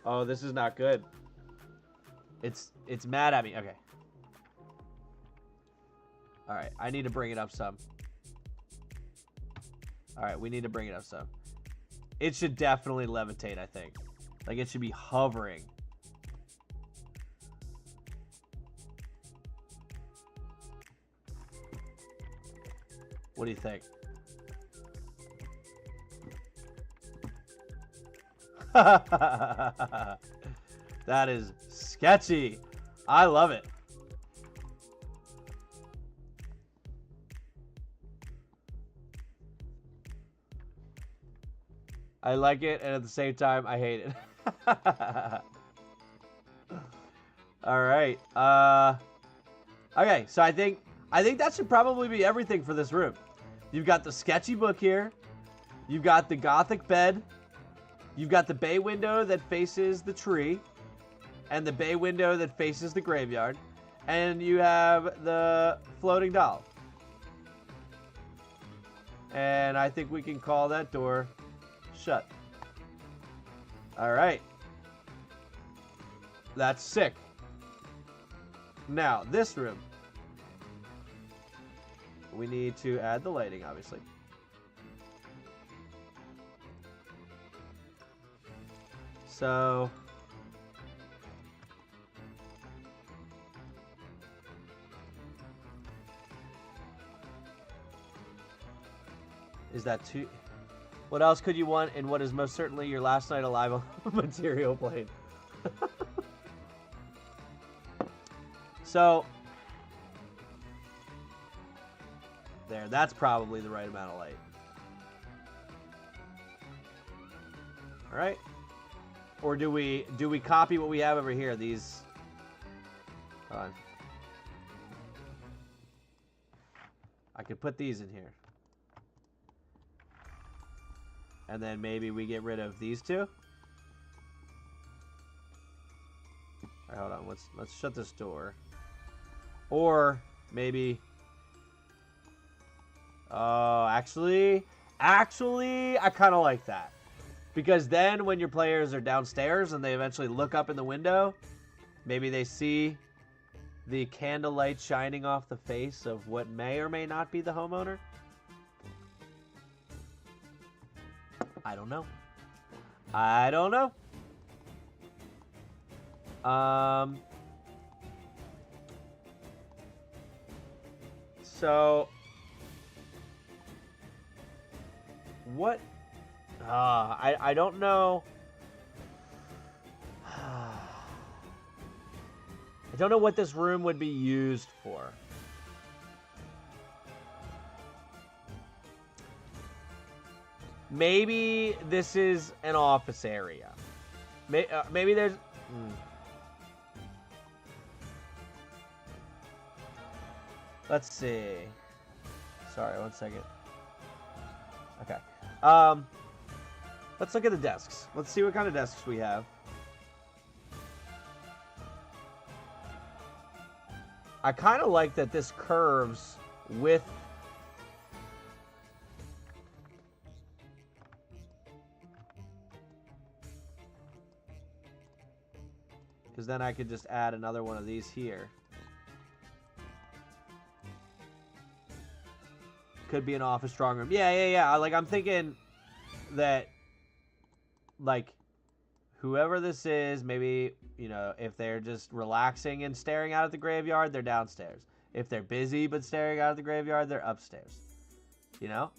Oh, this is not good. It's mad at me. Okay. Alright, I need to bring it up some. Alright, we need to bring it up some. It should definitely levitate, I think. Like, it should be hovering. What do you think? That is sketchy. I love it. I like it, and at the same time, I hate it. All right. Okay, so I think that should probably be everything for this room. You've got the sketchy book here. You've got the gothic bed. You've got the bay window that faces the tree. And the bay window that faces the graveyard. And you have the floating doll. And I think we can call that door shut. Alright. That's sick. Now, this room. We need to add the lighting, obviously. So... Is that too... What else could you want in what is most certainly your last night alive on material plane? So, there, that's probably the right amount of light. All right. Or do we copy what we have over here? These. Hold on. I could put these in here. And then maybe we get rid of these two. All right, hold on. Let's shut this door. Or maybe. Oh, actually, I kind of like that. Because then when your players are downstairs and they eventually look up in the window, maybe they see the candlelight shining off the face of what may or may not be the homeowner. I don't know. I don't know. So what? I don't know. I don't know what this room would be used for. Maybe this is an office area. Maybe there's... Let's see. Sorry, one second. Okay. Let's look at the desks. Let's see what kind of desks we have. I kind of like that this curves with... Because then I could just add another one of these here. Could be an office strong room. Yeah. Like, I'm thinking that, like, whoever this is, maybe, you know, if they're just relaxing and staring out at the graveyard, they're downstairs. If they're busy but staring out at the graveyard, they're upstairs. You know?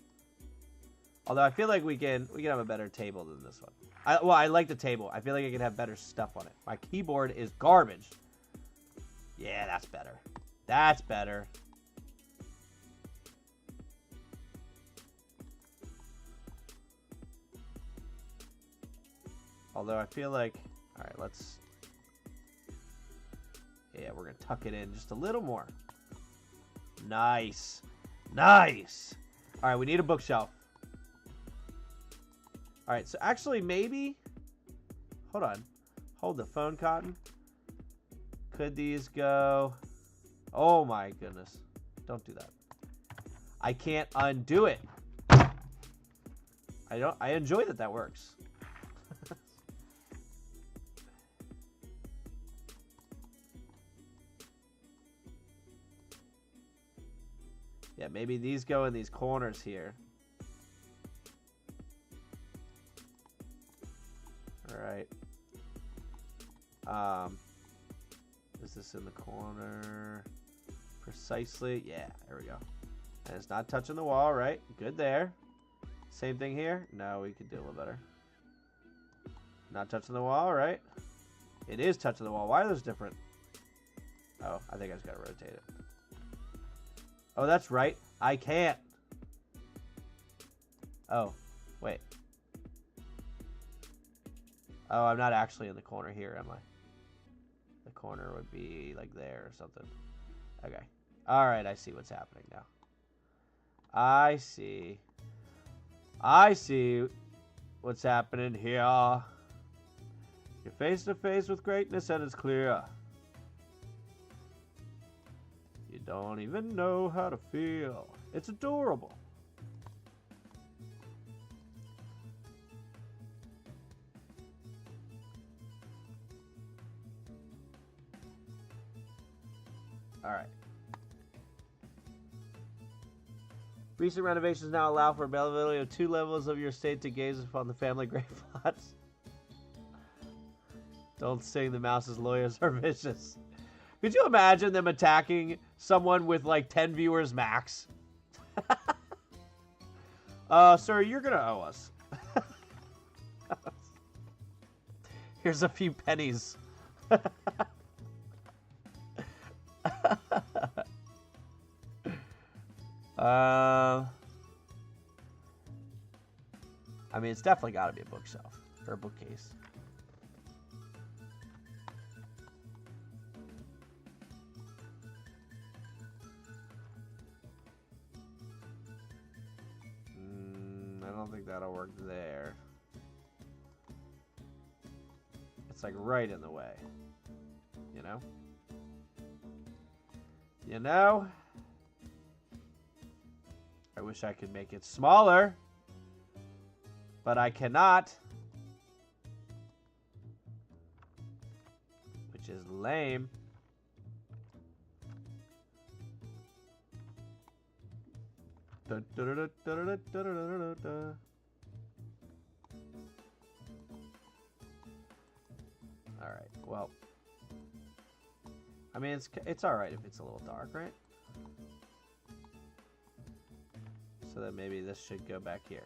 Although I feel like we can have a better table than this one. I like the table. I feel like I can have better stuff on it. My keyboard is garbage. Yeah, that's better. That's better. Although I feel like... Alright, let's... Yeah, we're going to tuck it in just a little more. Nice. Nice. Alright, we need a bookshelf. Alright, so actually maybe... Hold on. Hold the phone, Cotton. Could these go... Oh my goodness. Don't do that. I can't undo it. I enjoy that works. Yeah, maybe these go in these corners here. Alright. Is this in the corner? Precisely. Yeah, there we go. And it's not touching the wall, right? Good there. Same thing here. No, we could do a little better. Not touching the wall, right? It is touching the wall. Why are those different? Oh, I think I just gotta rotate it. Oh, that's right. I can't. Oh, wait. Oh, I'm not actually in the corner here, am I? The corner would be like there or something. Okay. All right, I see what's happening now. I see what's happening here. You're face to face with greatness and it's clear. You don't even know how to feel. It's adorable. All right. Recent renovations now allow for availability of 2 levels of your estate to gaze upon the family grave plots. Don't sing, the mouse's lawyers are vicious. Could you imagine them attacking someone with like 10 viewers max? Sir, you're gonna owe us. Here's a few pennies. I mean, it's definitely got to be a bookshelf or a bookcase. I don't think that'll work there. It's like right in the way. You know? You know? I wish I could make it smaller. But I cannot. Which is lame. Alright, well. I mean, it's alright if it's a little dark, right? So that maybe this should go back here.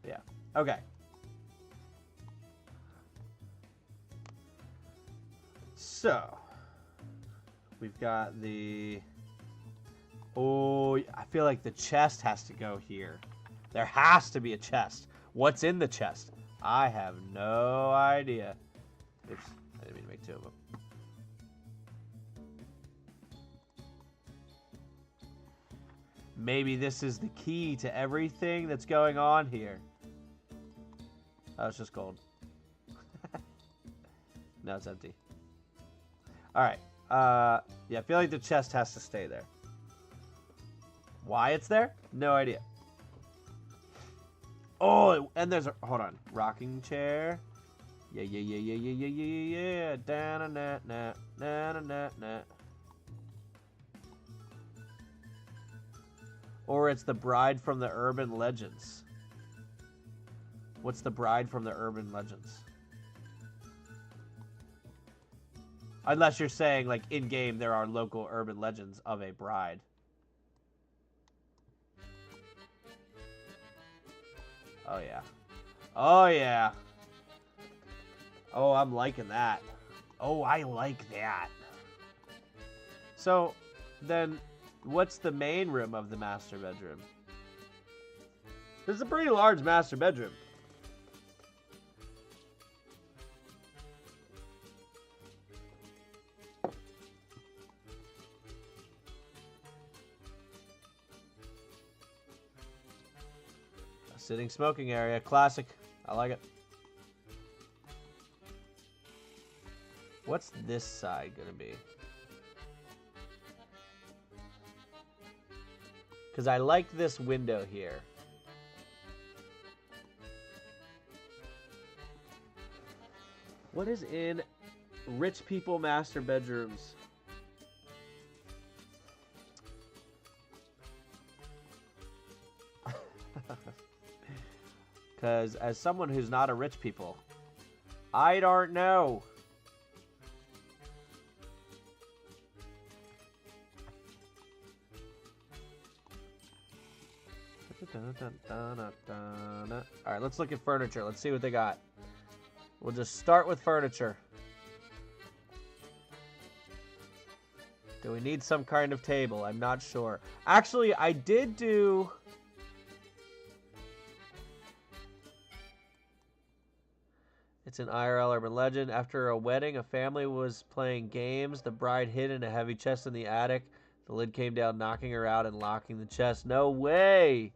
Yeah. Okay. So, we've got the... Oh, I feel like the chest has to go here. There has to be a chest. What's in the chest? I have no idea. Oops, I didn't mean to make two of them. Maybe this is the key to everything that's going on here. Oh, it's just gold. No, it's empty. Alright. Yeah, I feel like the chest has to stay there. Why it's there? No idea. Oh, and there's a... Hold on. Rocking chair. Yeah. Da-na-na-na-na-na-na-na. Or it's the bride from the urban legends. What's the bride from the urban legends? Unless you're saying, like, in-game there are local urban legends of a bride. Oh, yeah. Oh, yeah. Oh, I'm liking that. Oh, I like that. So, then, what's the main room of the master bedroom? This is a pretty large master bedroom. Sitting smoking area. Classic. I like it. What's this side gonna be? Because I like this window here. What is in rich people master bedrooms? Because as someone who's not a rich people, I don't know. Alright, let's look at furniture. Let's see what they got. We'll just start with furniture. Do we need some kind of table? I'm not sure. Actually, I did do... It's an IRL urban legend. After a wedding, a family was playing games. The bride hid in a heavy chest in the attic. The lid came down, knocking her out and locking the chest. No way!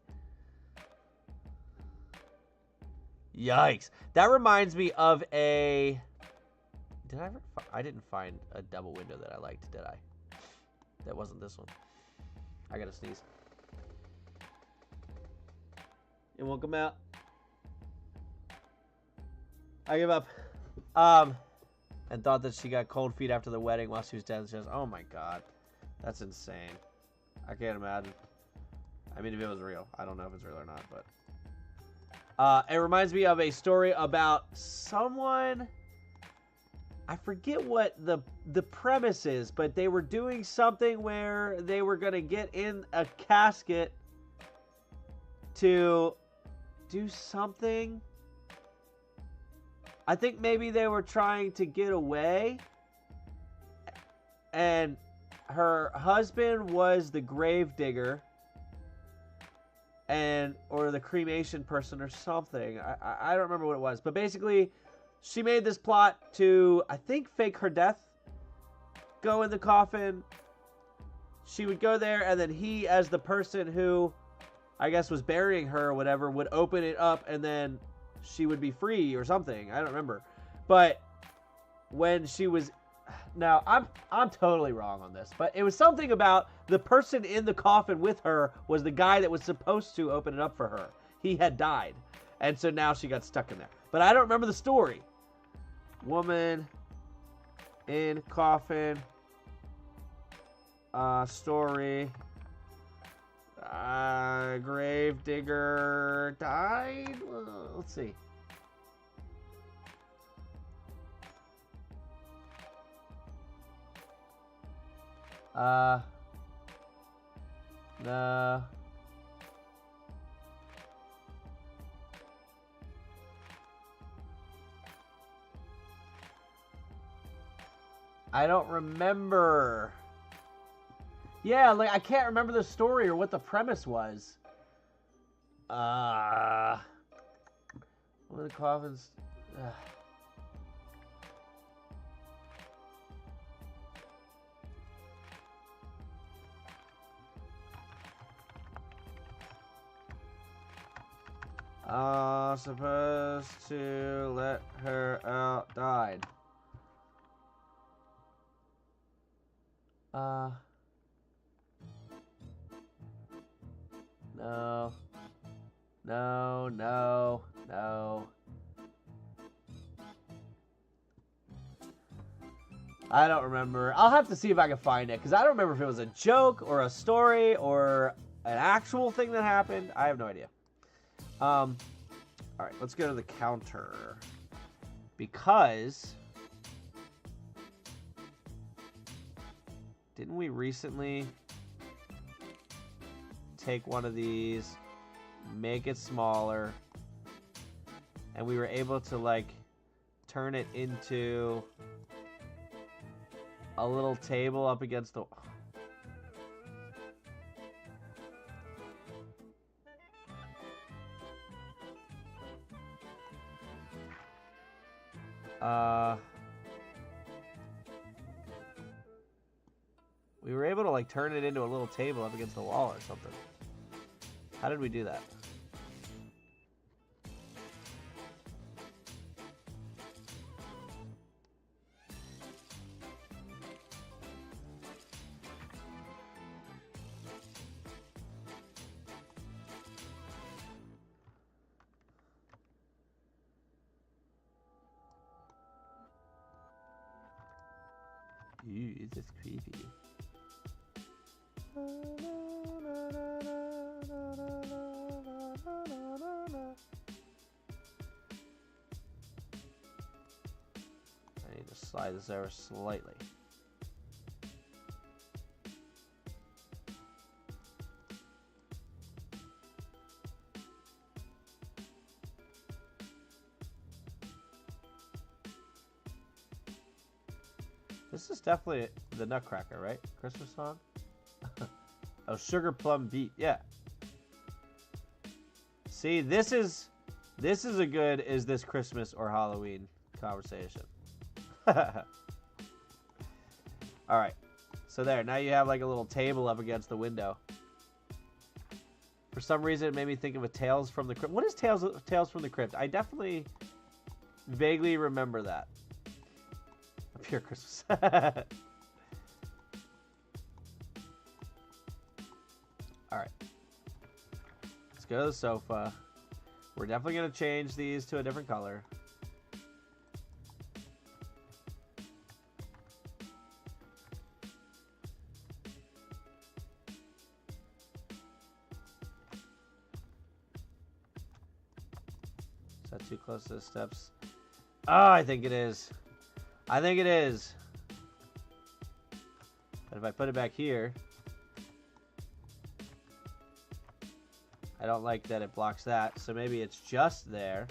Yikes. That reminds me of a... Did I ever... I didn't find a double window that I liked, did I? That wasn't this one. I gotta sneeze. It won't come out. I give up. And thought that she got cold feet after the wedding while she was downstairs. Oh my god. That's insane. I can't imagine. I mean, if it was real. I don't know if it's real or not, but... it reminds me of a story about someone... I forget what the premise is, but they were doing something where they were going to get in a casket to do something. I think maybe they were trying to get away, and her husband was the grave digger, or the cremation person or something. I don't remember what it was, but basically she made this plot to, I think, fake her death, go in the coffin. She would go there, and then he, as the person who I guess was burying her or whatever, would open it up, and then she would be free or something. I don't remember. But when she was... Now, I'm totally wrong on this, but it was something about the person in the coffin with her was the guy that was supposed to open it up for her. He had died, and so now she got stuck in there. But I don't remember the story. Woman in coffin. Story. Grave digger died. Let's see. No. I don't remember. Yeah, like I can't remember the story or what the premise was. One of the coffins. Supposed to let her out. Died. No. No, no, no. I don't remember. I'll have to see if I can find it, because I don't remember if it was a joke or a story or an actual thing that happened. I have no idea. All right, let's go to the counter. Because... didn't we recently take one of these, make it smaller, and we were able to, like, turn it into a little table up against the... we were able to, like, turn it into a little table up against the wall or something. How did we do that? Ew, this is creepy. I need to slide this over slightly. This is definitely the Nutcracker, right? Christmas song? Oh, Sugar Plum Beat. Yeah. See, this is a good is this Christmas or Halloween conversation. All right. So there, now you have like a little table up against the window. For some reason, it made me think of a Tales from the Crypt. What is Tales from the Crypt? I definitely vaguely remember that. Pure Christmas. Alright. Let's go to the sofa. We're definitely going to change these to a different color. Is that too close to the steps? Oh, I think it is. I think it is. But if I put it back here, I don't like that it blocks that, so maybe it's just there.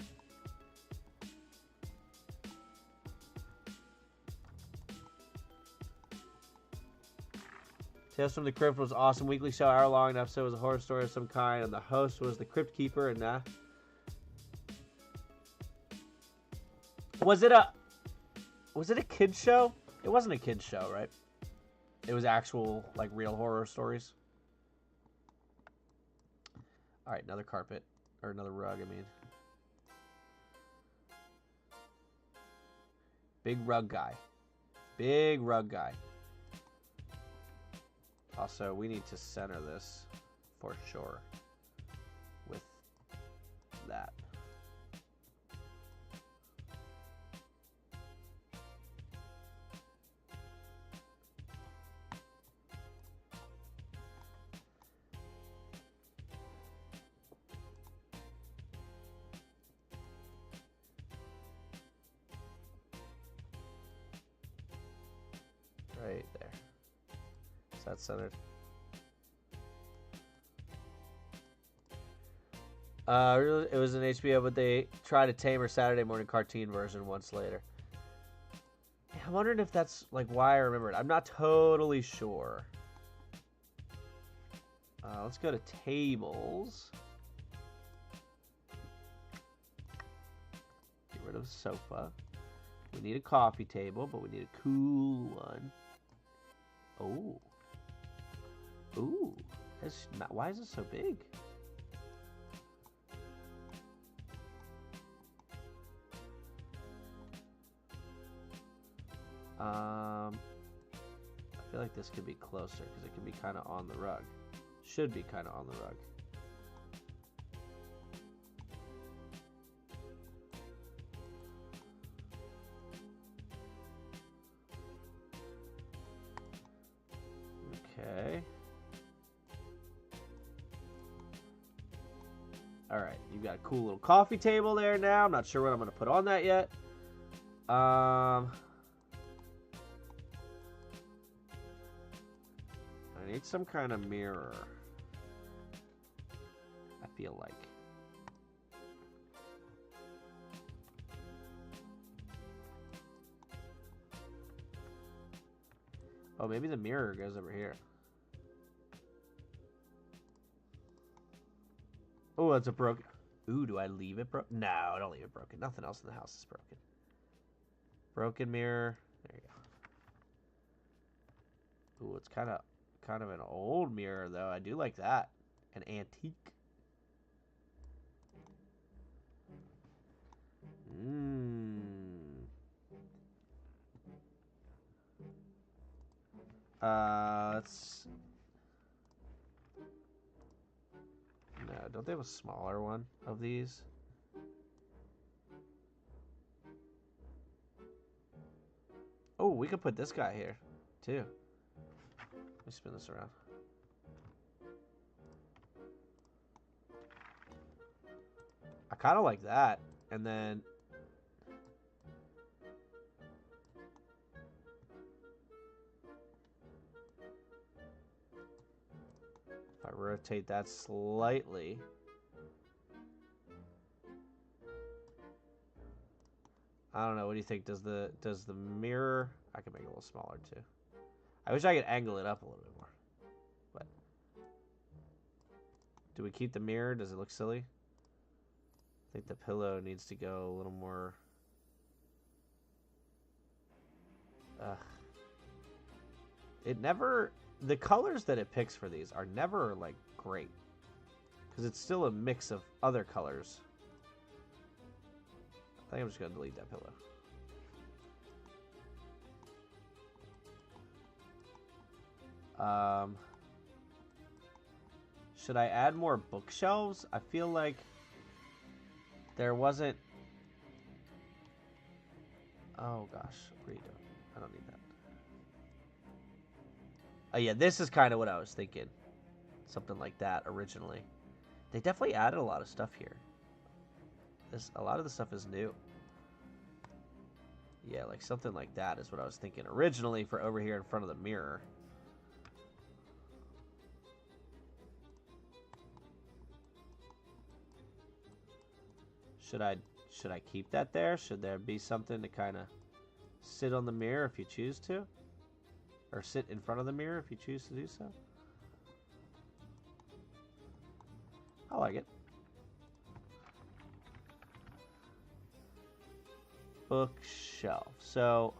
Tales from the Crypt was awesome. Weekly show, hour-long. An episode was a horror story of some kind, and the host was the Crypt Keeper, and Was it a kid's show? It wasn't a kid's show, right? It was actual, like, real horror stories. Alright, another carpet. Or another rug, I mean. Big rug guy. Big rug guy. Also, we need to center this for sure with that. Right there. Is that centered? It was an HBO, but they tried to tame her Saturday morning cartoon version once later. I'm wondering if that's like why I remember it. I'm not totally sure. Let's go to tables. Get rid of the sofa. We need a coffee table, but we need a cool one. Oh. Ooh. That's not, why is it so big? I feel like this could be closer because it can be kind of on the rug. Should be kind of on the rug. Okay. All right, you've got a cool little coffee table there now. I'm not sure what I'm going to put on that yet. I need some kind of mirror. I feel like. Oh, maybe the mirror goes over here. Oh, that's a broken. Ooh, do I leave it broken? No, I don't leave it broken. Nothing else in the house is broken. Broken mirror. There you go. Ooh, it's kind of an old mirror though. I do like that. An antique. Let's. No, don't they have a smaller one of these? Oh, we could put this guy here, too. Let me spin this around. I kind of like that. And then... if I rotate that slightly... I don't know. What do you think? Does the mirror... I can make it a little smaller, too. I wish I could angle it up a little bit more. But... do we keep the mirror? Does it look silly? I think the pillow needs to go a little more... It never... the colors that it picks for these are never, like, great. Because it's still a mix of other colors. I think I'm just going to delete that pillow. Should I add more bookshelves? I feel like there wasn't... oh, gosh. What are you doing? I don't need that. Oh, yeah, this is kind of what I was thinking. Something like that originally. They definitely added a lot of stuff here. A lot of the stuff is new. Yeah, like something like that is what I was thinking originally for over here in front of the mirror. Should I keep that there? Should there be something to kind of sit on the mirror if you choose to? Or sit in front of the mirror if you choose to do so? I like it. Bookshelf. So,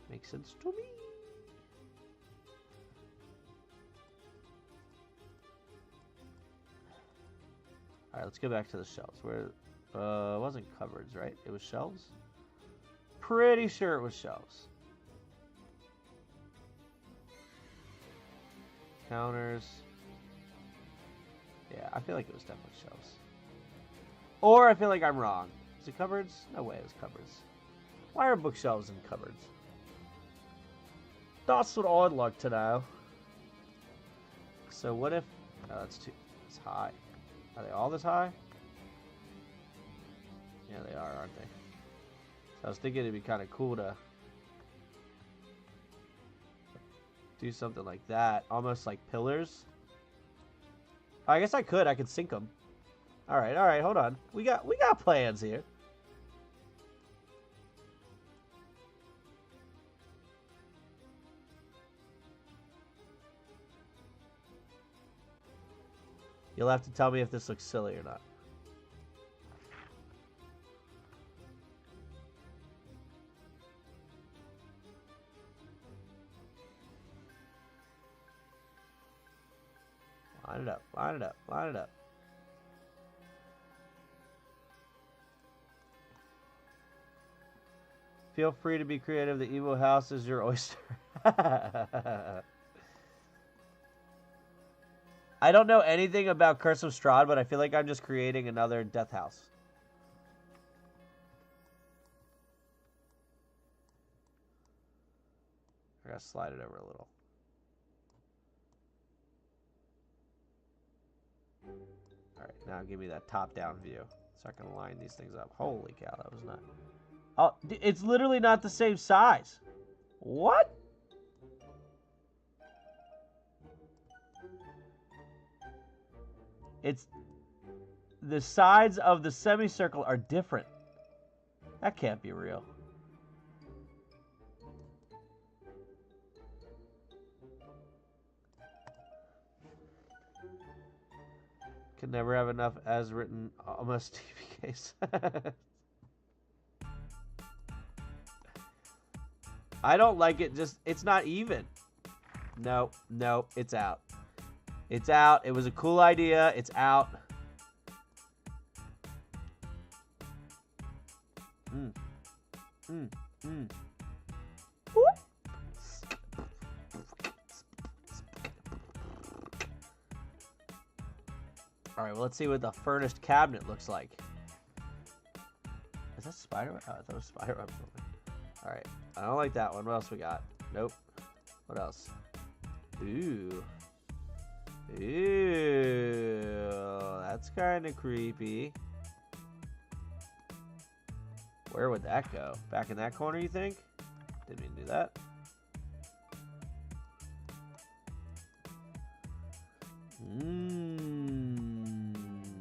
makes sense to me. All right, let's go back to the shelves. Where it wasn't cupboards, right? It was shelves. Pretty sure it was shelves. Counters. Yeah, I feel like it was definitely shelves. Or I feel like I'm wrong. Is it cupboards? No way it was cupboards. Why are bookshelves in cupboards? That's what I'd like to know. So what if... Oh, that's too... It's high. Are they all this high? Yeah, they are, aren't they? So I was thinking it'd be kind of cool to do something like that. Almost like pillars. I guess I could. I could sink them. All right, hold on. We got plans here. You'll have to tell me if this looks silly or not. Line it up, line it up, line it up. Feel free to be creative. The evil house is your oyster. I don't know anything about Curse of Strahd, but I feel like I'm just creating another death house. I gotta slide it over a little. Alright, now give me that top-down view. So I can line these things up. Holy cow, that was not... Oh, it's literally not the same size. What? It's... The sides of the semicircle are different. That can't be real. Can never have enough as written almost TV case. I don't like it. Just it's not even. No, it's out. It's out. It was a cool idea. It's out. All right, well, let's see what the furnished cabinet looks like. Is that spiderweb? Oh, I thought it was spiderweb. All right, I don't like that one. What else we got? Nope. What else? Ooh. That's kind of creepy. Where would that go? Back in that corner, you think? Didn't mean to do that.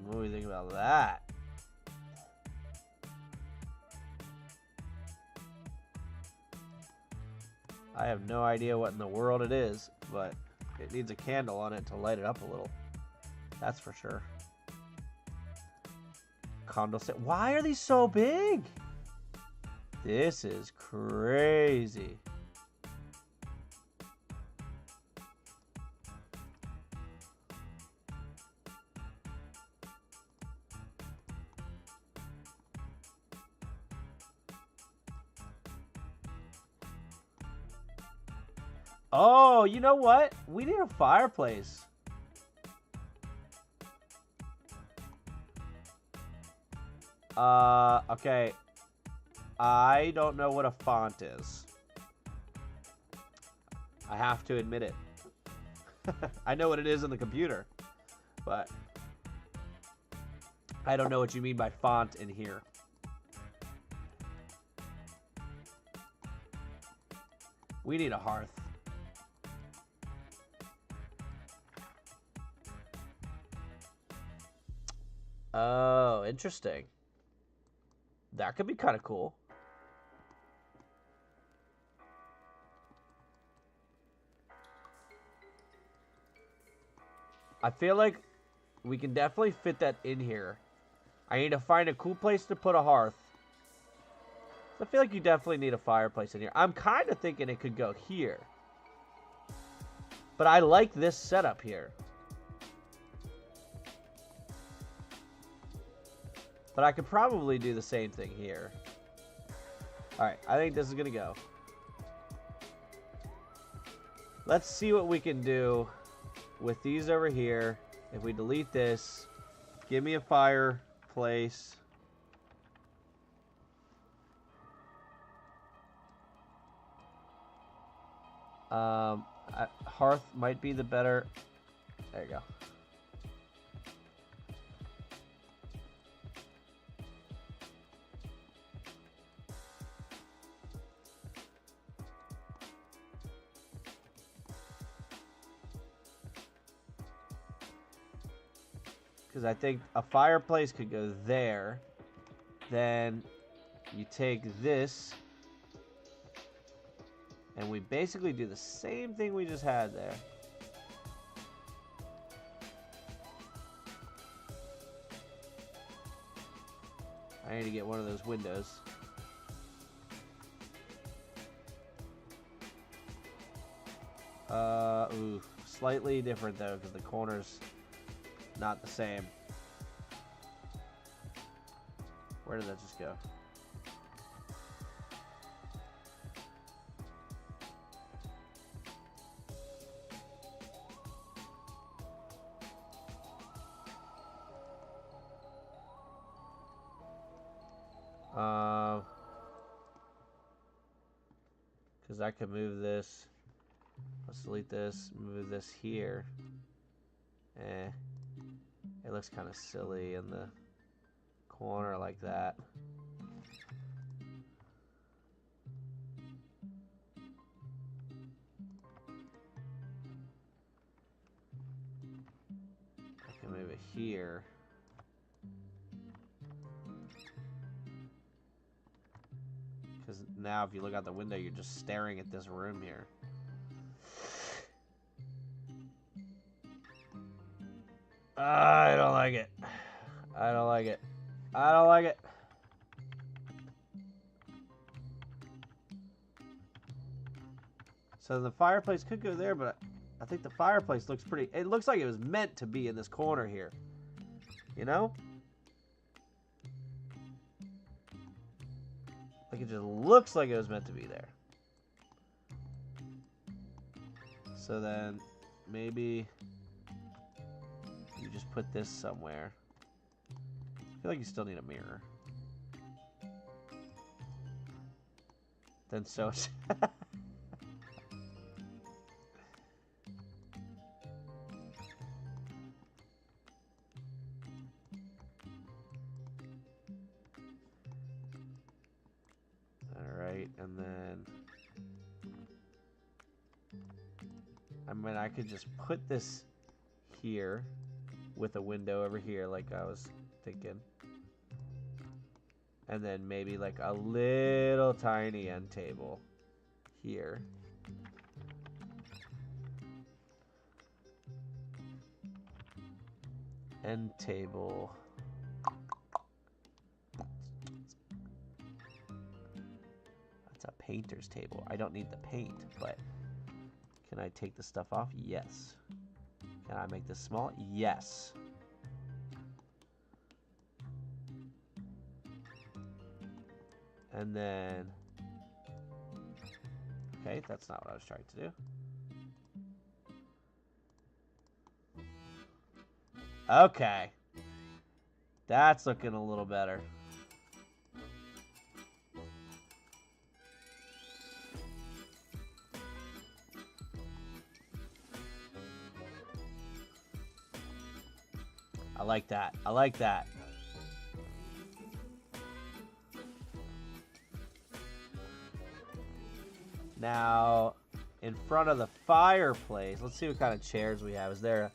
What do we think about that? I have no idea what in the world it is, but it needs a candle on it to light it up a little. That's for sure. Condensate. Why are these so big? This is crazy. Oh, you know what? We need a fireplace. Okay. I don't know what a font is. I have to admit it. I know what it is in the computer, but I don't know what you mean by font in here. We need a hearth. Oh, interesting. That could be kind of cool. I feel like we can definitely fit that in here. I need to find a cool place to put a hearth. I feel like you definitely need a fireplace in here. I'm kind of thinking it could go here. But I like this setup here. But I could probably do the same thing here. Alright, I think this is going to go. Let's see what we can do with these over here. If we delete this, give me a fireplace. Hearth might be the better. There you go. Because I think a fireplace could go there. Then you take this. And we basically do the same thing we just had there. I need to get one of those windows. Ooh, slightly different though, because the corner's not the same. Where did that just go? Because I could move this. Let's delete this. Move this here. It looks kind of silly in the corner like that. I can move it here. Because now if you look out the window, you're just staring at this room here. I don't like it. I don't like it. I don't like it. So the fireplace could go there, but I think the fireplace looks pretty... It looks like it was meant to be in this corner here. You know? Like it just looks like it was meant to be there. So then maybe you just put this somewhere. I feel like you still need a mirror. Then so... Alright, and then... I mean, I could just put this here with a window over here like I was thinking. And then maybe like a little tiny end table here. End table. That's a painter's table. I don't need the paint, but can I take the stuff off? Yes. Can I make this small? Yes. And then... Okay, that's not what I was trying to do. Okay. That's looking a little better. I like that. I like that. Now, in front of the fireplace. Let's see what kind of chairs we have. Is there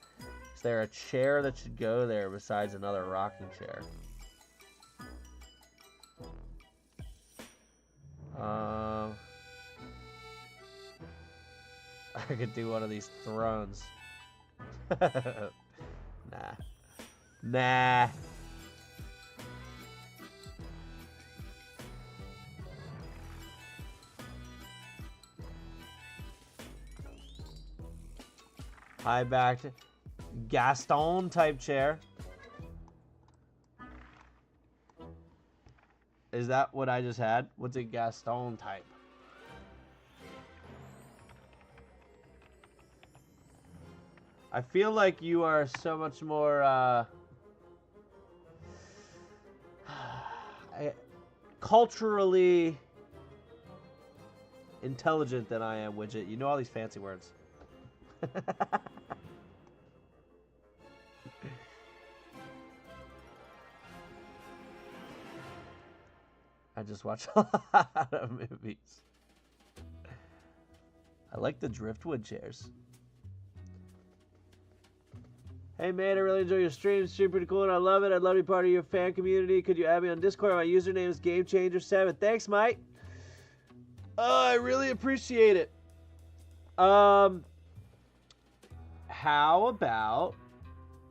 a chair that should go there besides another rocking chair? I could do one of these thrones. Nah. High-backed Gaston type chair. Is that what I just had? What's a Gaston type? I feel like you are so much more culturally intelligent than I am, Widget. You know all these fancy words. I just watch a lot of movies. I like the driftwood chairs. Hey man, I really enjoy your stream. It's super cool and I love it. I'd love to be part of your fan community. Could you add me on Discord? My username is GameChanger7. Thanks, Mike. Oh, I really appreciate it. How about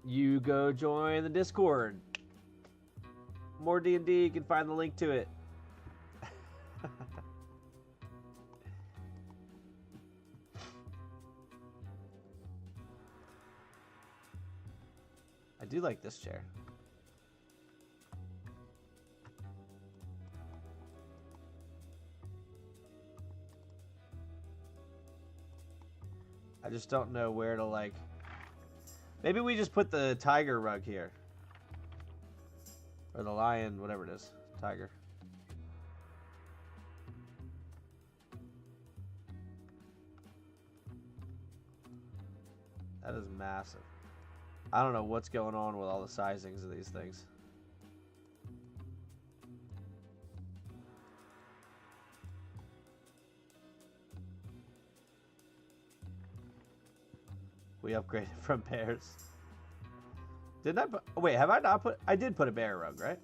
you go join the Discord? More D&D, you can find the link to it. I do like this chair. I just don't know where to, like... Maybe we just put the tiger rug here. Or the lion, whatever it is. Tiger. That is massive. I don't know what's going on with all the sizings of these things. We upgraded from bears. Didn't I put... Oh, wait, have I not put... I did put a bear rug, right?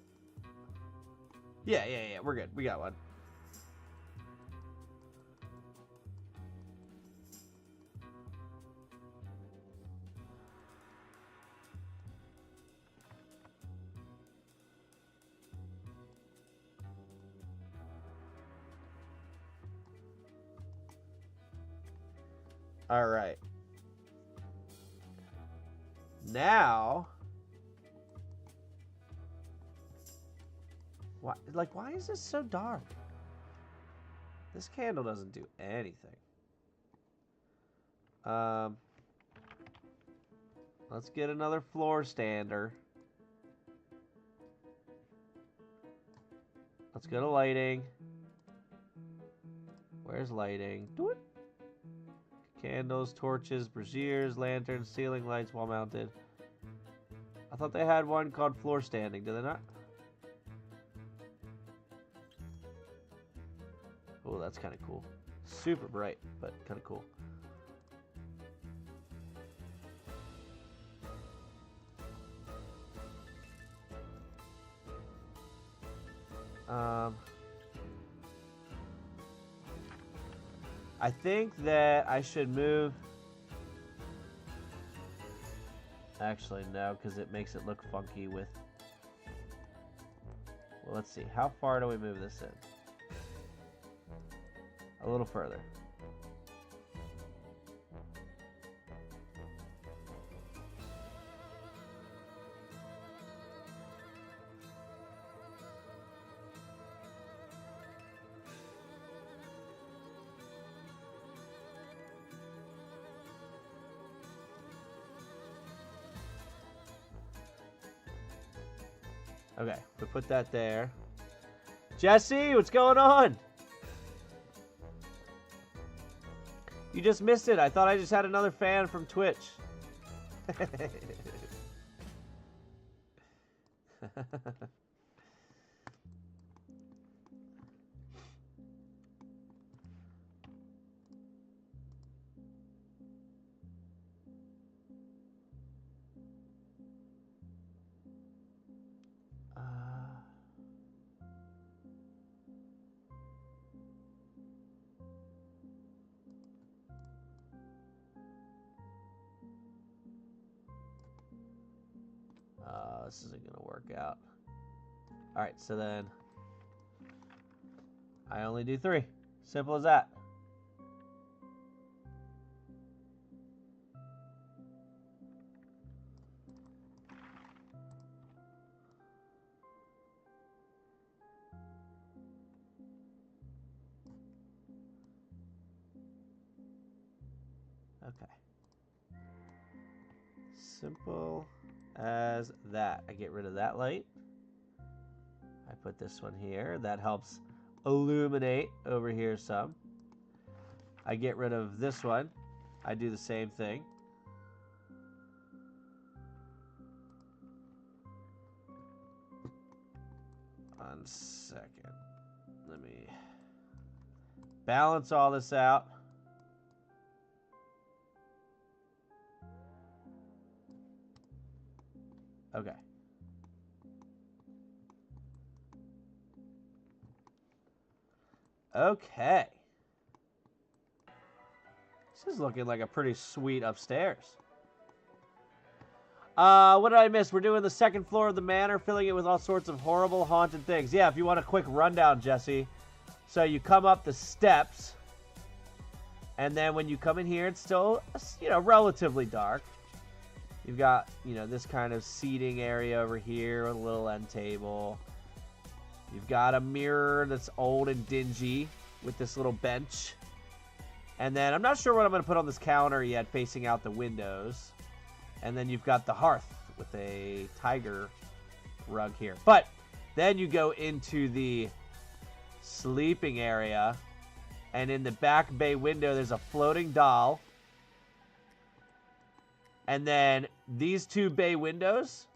Yeah. We're good. We got one. All right. Now, why is this so dark? This candle doesn't do anything. Let's get another floor stander. Let's go to lighting. Where's lighting? Do it. Candles, torches, braziers, lanterns, ceiling lights, wall mounted. I thought they had one called floor standing. Do they not? Oh, that's kind of cool. Super bright, but kind of cool. I think that I should move... Actually, no, because it makes it look funky with... Well, let's see. How far do we move this in? A little further. Okay, we put that there. Jesse, what's going on? You just missed it. I thought I just had another fan from Twitch. this isn't going to work out. All right, so then I only do 3. Simple as that. Okay. Simple as that. I get rid of that light. I put this one here. That helps illuminate over here some. I get rid of this one. I do the same thing. One second. Let me balance all this out. Okay. Okay. This is looking like a pretty sweet upstairs. What did I miss? We're doing the second floor of the manor, filling it with all sorts of horrible, haunted things. Yeah, if you want a quick rundown, Jesse. So you come up the steps, and then when you come in here, it's still, relatively dark. You've got, this kind of seating area over here with a little end table. You've got a mirror that's old and dingy with this little bench. And then I'm not sure what I'm going to put on this counter yet, facing out the windows. And then you've got the hearth with a tiger rug here. But then you go into the sleeping area. And in the back bay window, there's a floating doll. And then these 2 bay windows,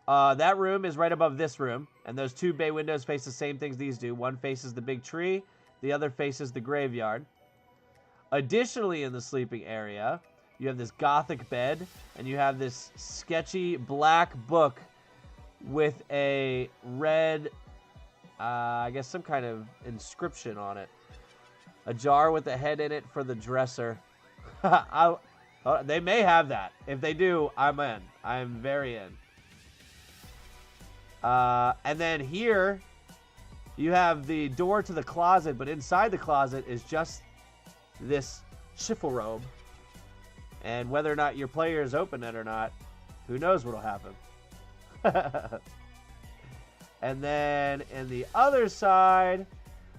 that room is right above this room. And those 2 bay windows face the same things these do. One faces the big tree. The other faces the graveyard. Additionally, in the sleeping area, you have this gothic bed. And you have this sketchy black book with a red, I guess some kind of inscription on it. A jar with a head in it for the dresser. They may have that. If they do, I'm in. I'm very in. And then here, you have the door to the closet, but inside the closet is just this chiffle robe. And whether or not your players open it or not, who knows what'll happen. And then in the other side,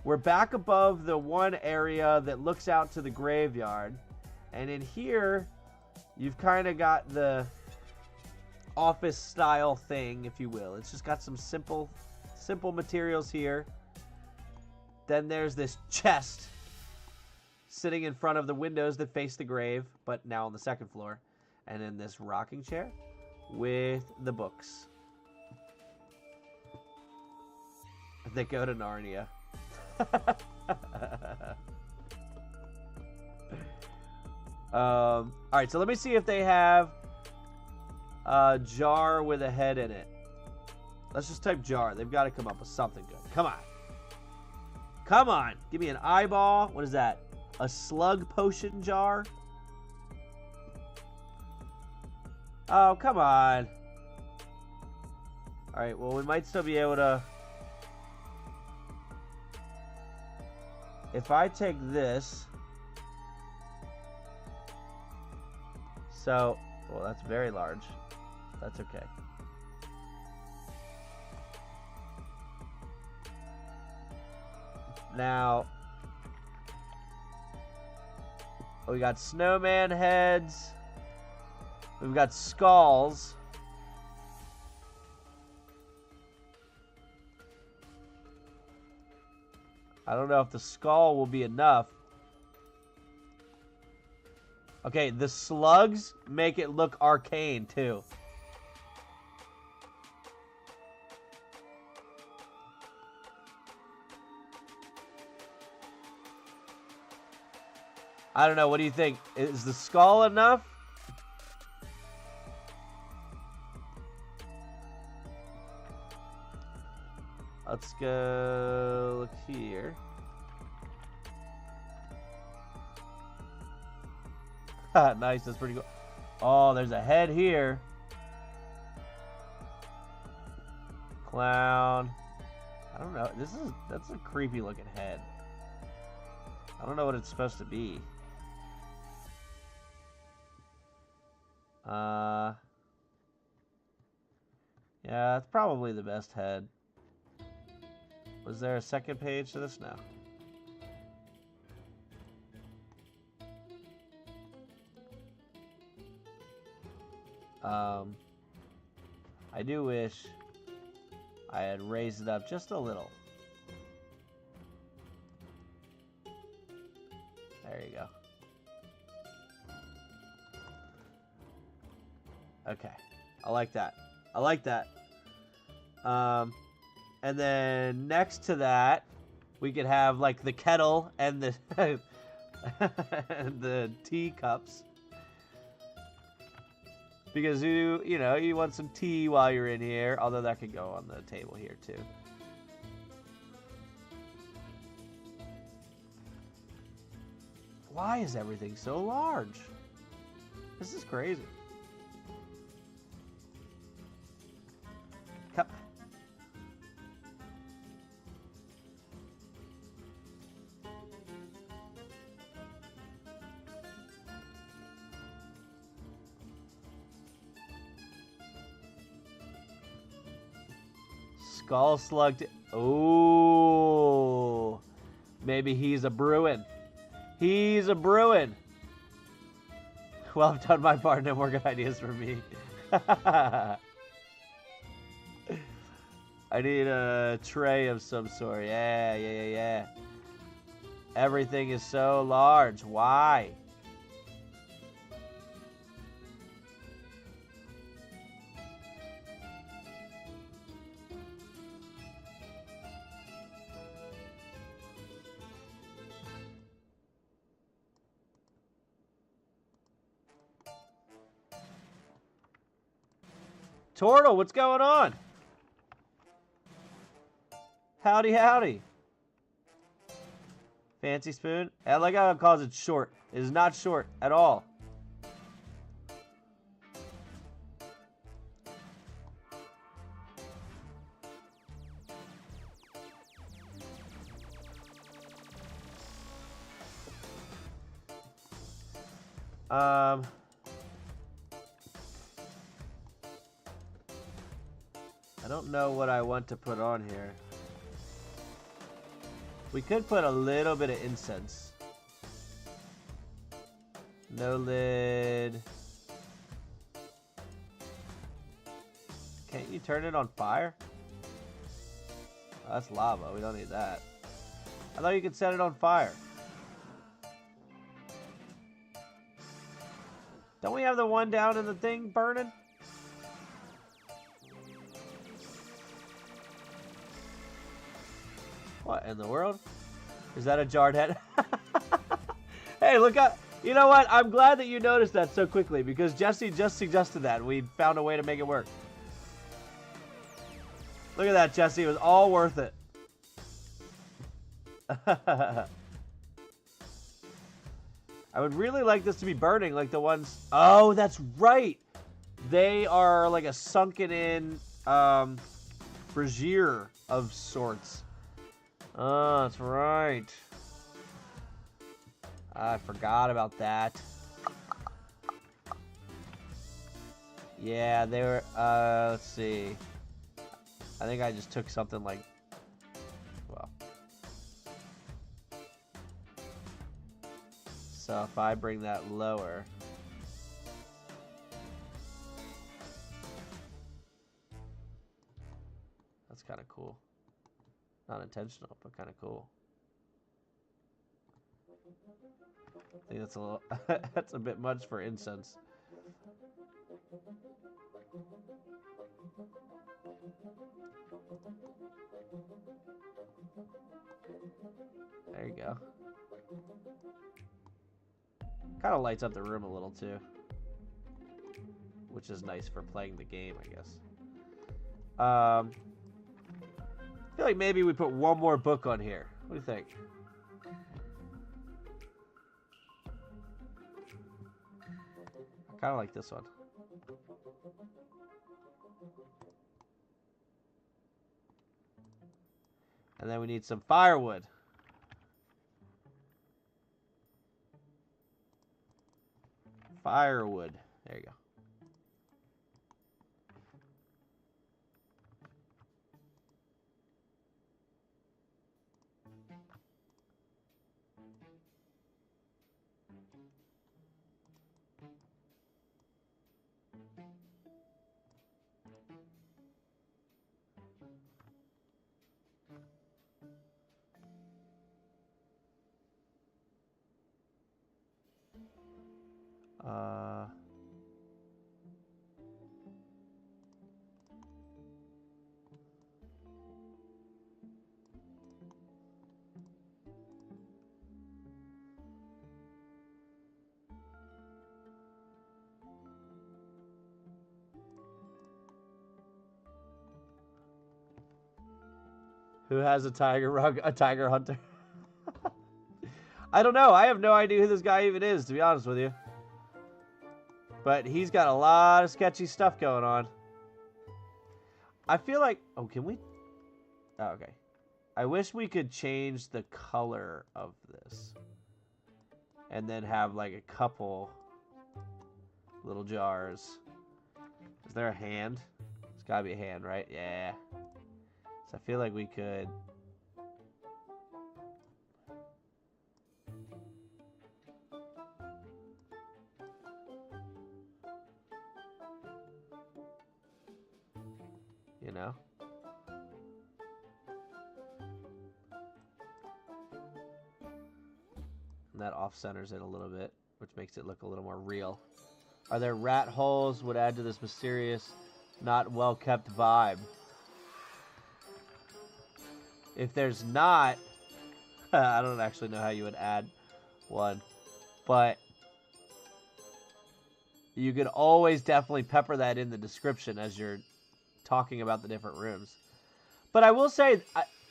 we're back above the one area that looks out to the graveyard. And in here, you've kind of got the office style thing, if you will. It's just got some simple materials here. Then there's this chest sitting in front of the windows that face the grave, but now on the second floor. And then this rocking chair with the books that go to Narnia. All right, so let me see if they have a jar with a head in it. Let's just type jar. They've got to come up with something good. Come on. Come on. Give me an eyeball. What is that? A slug potion jar? Oh, come on. All right, well, we might still be able to... If I take this... So, well, that's very large. That's okay. Now, we got snowman heads. We've got skulls. I don't know if the skull will be enough. Okay, the slugs make it look arcane, too. I don't know. What do you think? Is the skull enough? Let's go look here. Nice, that's pretty cool. Oh, there's a head here. Clown. I don't know. That's a creepy looking head. I don't know what it's supposed to be. Yeah, it's probably the best head. Was there a second page to this? No. I do wish I had raised it up just a little. There you go. Okay. I like that. I like that. And then next to that, we could have like the kettle and the and the teacups. Because you know, you want some tea while you're in here, although that could go on the table here too. Why is everything so large? This is crazy. Cup. Skull slugged. Oh, maybe he's a Bruin. He's a Bruin. Well, I've done my part. No more good ideas for me. I need a tray of some sort. Yeah. Everything is so large. Why? Tortle, what's going on? Howdy, howdy. Fancy spoon. I like how it calls it short. It is not short at all. I don't know what I want to put on here. We could put a little bit of incense. No lid. Can't you turn it on fire? Oh, that's lava. We don't need that. I thought you could set it on fire. Don't we have the one down in the thing burning? What in the world? Is that a jarred head? Hey, look up. You know what? I'm glad that you noticed that so quickly because Jesse just suggested that. We found a way to make it work. Look at that, Jesse. It was all worth it. I would really like this to be burning like the ones... Oh, that's right. They are like a sunken in brazier of sorts. Oh, that's right. I forgot about that. Yeah, they were, let's see. I think I just took something like, well. So if I bring that lower. That's kind of cool. Not intentional, but kind of cool. I think that's a little, that's a bit much for incense. There you go. Kind of lights up the room a little too, which is nice for playing the game, I guess. I feel like maybe we put one more book on here. What do you think? I kind of like this one. And then we need some firewood. Firewood. There you go. Who has a tiger rug? A tiger hunter? I don't know. I have no idea who this guy even is, to be honest with you. But he's got a lot of sketchy stuff going on. I feel like... Oh, can we... Oh, okay. I wish we could change the color of this. And then have, like, a couple little jars. Is there a hand? It's gotta be a hand, right? Yeah. So I feel like we could... You know? And that off-centers it a little bit, which makes it look a little more real. Are there rat holes? Would add to this mysterious, not well-kept vibe. If there's not, I don't actually know how you would add one, but you could always definitely pepper that in the description as you're talking about the different rooms. But I will say,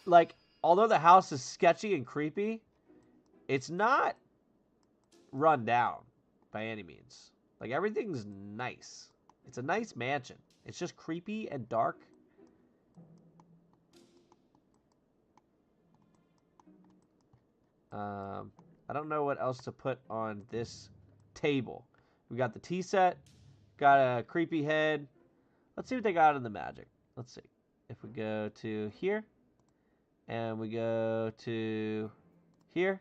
like, although the house is sketchy and creepy, it's not run down by any means. Like, everything's nice. It's a nice mansion. It's just creepy and dark. I don't know what else to put on this table. We got the tea set, got a creepy head. Let's see what they got in the magic. Let's see. If we go to here, and we go to here.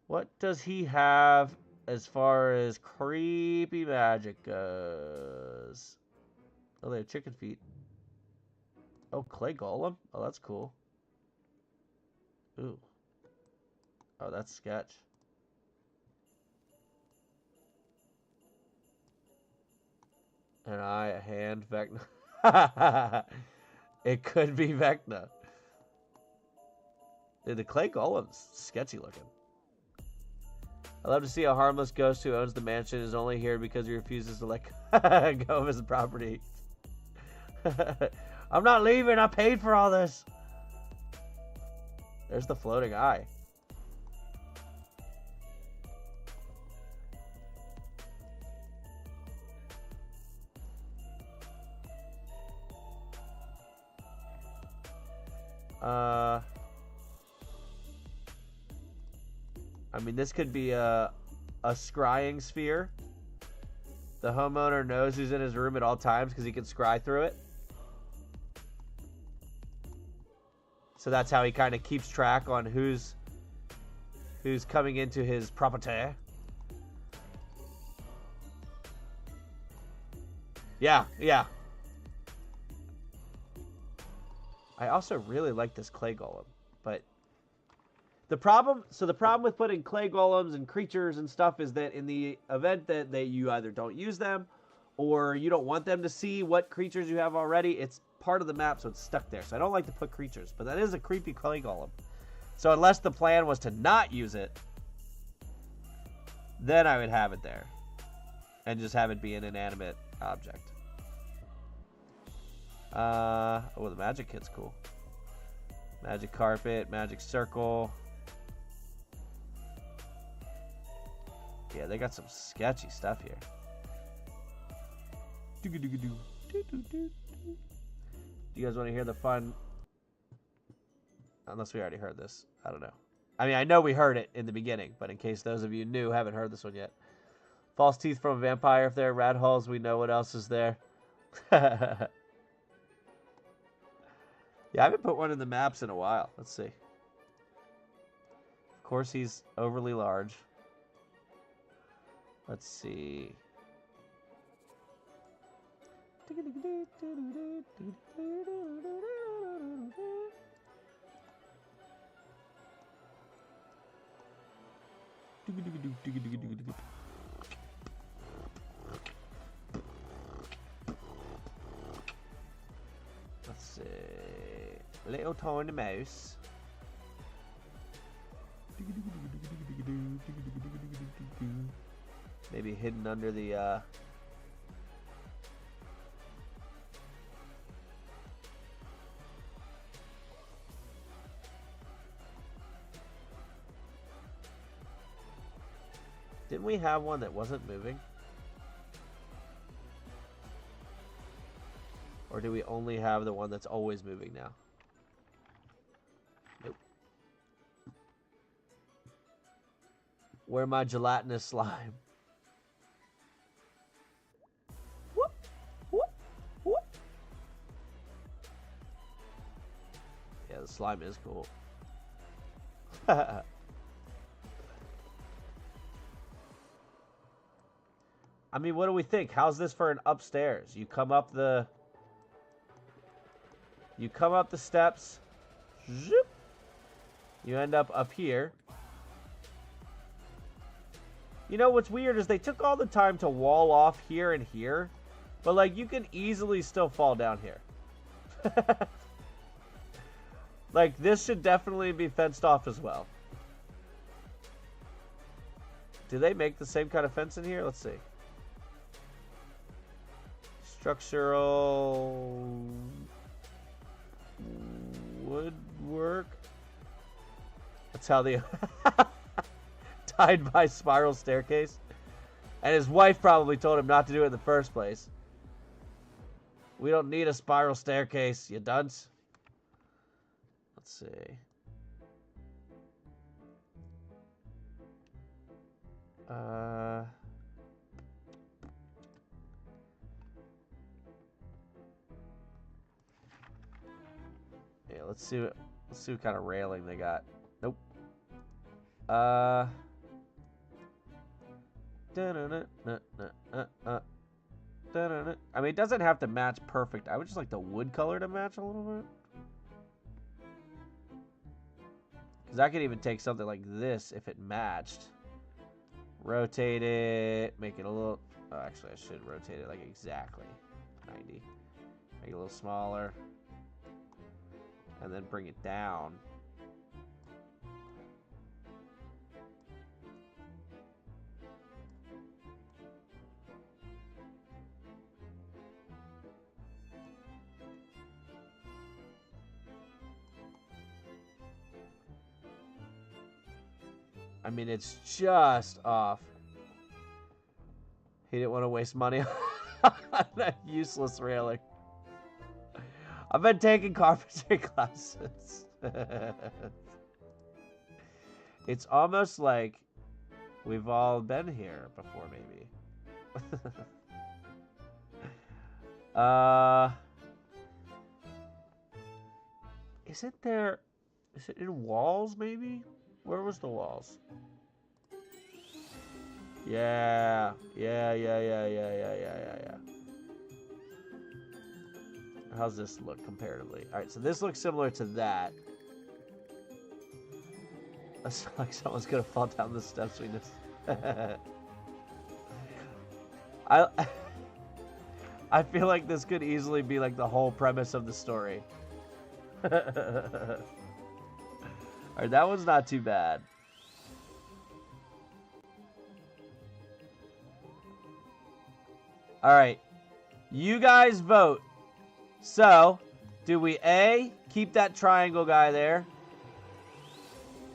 What does he have as far as creepy magic goes? Oh, they have chicken feet. Oh, clay golem. Oh, that's cool. Ooh. Oh, that's sketch. An eye, a hand, Vecna. It could be Vecna. Dude, the clay golem's sketchy looking. I love to see a harmless ghost who owns the mansion is only here because he refuses to let go of his property. I'm not leaving. I paid for all this. There's the floating eye. I mean, this could be a scrying sphere. The homeowner knows who's in his room at all times because he can scry through it. So that's how he kind of keeps track on who's coming into his property. Yeah. I also really like this clay golem, but the problem with putting clay golems and creatures and stuff is that in the event that you either don't use them or you don't want them to see what creatures you have already, it's part of the map, so it's stuck there. So I don't like to put creatures, but that is a creepy clay golem. So unless the plan was to not use it, then I would have it there and just have it be an inanimate object. Oh, the magic kit's cool. Magic carpet, magic circle. Yeah, they got some sketchy stuff here. Do you guys want to hear the fun Unless we already heard this. I don't know. I mean, I know we heard it in the beginning, but in case those of you new haven't heard this one yet. False teeth from a vampire. If there are rat holes, we know what else is there. Yeah, I haven't put one in the maps in a while. Let's see. Of course, he's overly large. Let's see. Let's see. Little tiny mouse. Maybe hidden under the Didn't we have one that wasn't moving? Or do we only have the one that's always moving now? Nope. Where my gelatinous slime? Whoop, whoop, whoop. Yeah, the slime is cool. I mean, what do we think? How's this for an upstairs? You come up the steps. Zoop, you end up here. You know what's weird is they took all the time to wall off here and here, but like you can easily still fall down here. Like this should definitely be fenced off as well. Do they make the same kind of fence in here? Let's see. Structural woodwork. That's how they tied by spiral staircase. And his wife probably told him not to do it in the first place. We don't need a spiral staircase, you dunce. Let's see. Yeah, let's see what kind of railing they got. Nope. I mean, it doesn't have to match perfect. I would just like the wood color to match a little bit. Because I could even take something like this if it matched. Rotate it, make it a little... Oh, actually, I should rotate it like exactly 90. Make it a little smaller. And then bring it down. I mean, it's just off. He didn't want to waste money on that useless railing. I've been taking carpentry classes. It's almost like we've all been here before, maybe. Is it there? Is it in walls, maybe? Where was the walls? Yeah. How's this look comparatively? All right, so this looks similar to that. It's like someone's gonna fall down the steps. We just. I feel like this could easily be like the whole premise of the story. All right, that one's not too bad. All right, you guys vote. So, do we A, keep that triangle guy there?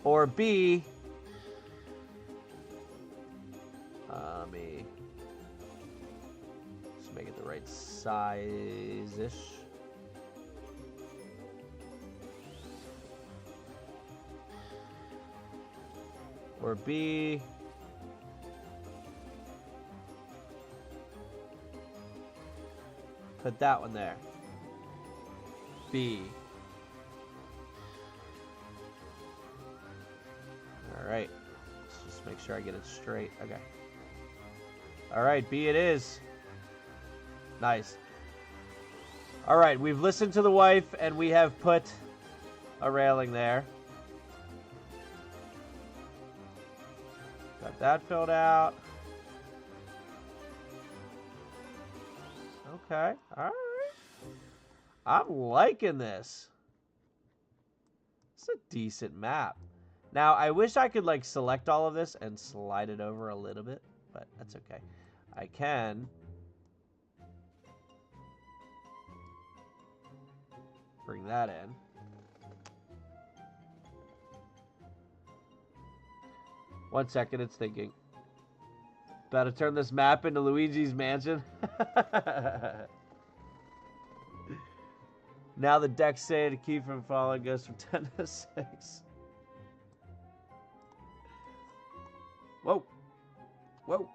Or B, me just make it the right size-ish. Or B. Put that one there. B. Alright. Let's just make sure I get it straight. Okay. Alright, B it is. Nice. Alright, we've listened to the wife and we have put a railing there. Got that filled out. Okay. Alright. I'm liking this. It's a decent map. Now, I wish I could, like, select all of this and slide it over a little bit, but that's okay. I can bring that in. One second, it's thinking. About to turn this map into Luigi's Mansion. Now the decks say to keep from falling goes from 10 to 6. Whoa. Whoa.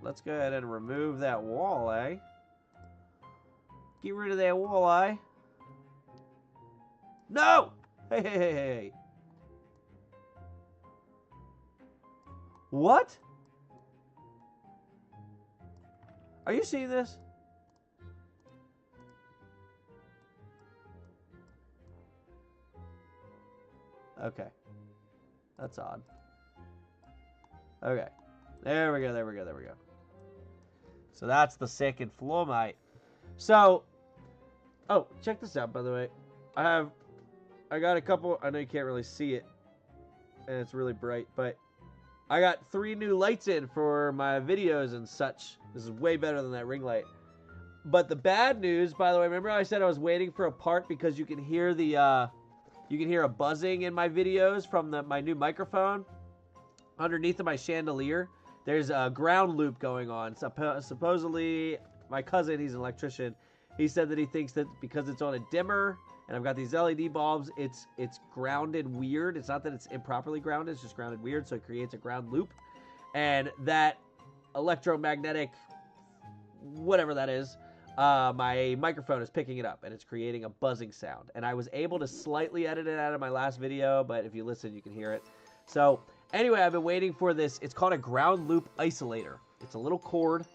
Let's go ahead and remove that wall, eh? Get rid of that wall, eh? No! Hey, hey, hey, hey. What? Are you seeing this? Okay. That's odd. Okay. There we go, there we go, there we go. So that's the second floor, mate. So, oh, check this out, by the way. I got a couple, I know you can't really see it, and it's really bright, but I got 3 new lights in for my videos and such. This is way better than that ring light. But the bad news, by the way, remember I said I was waiting for a part because you can hear the, you can hear a buzzing in my videos from my new microphone? Underneath of my chandelier, there's a ground loop going on. Supposedly, my cousin, he's an electrician, he said that he thinks that because it's on a dimmer, and I've got these LED bulbs, it's grounded weird. It's not that it's improperly grounded, it's just grounded weird, so it creates a ground loop. And that electromagnetic, whatever that is, my microphone is picking it up, and it's creating a buzzing sound. And I was able to slightly edit it out of my last video, but if you listen, you can hear it. So, anyway, I've been waiting for this. It's called a ground loop isolator. It's a little cord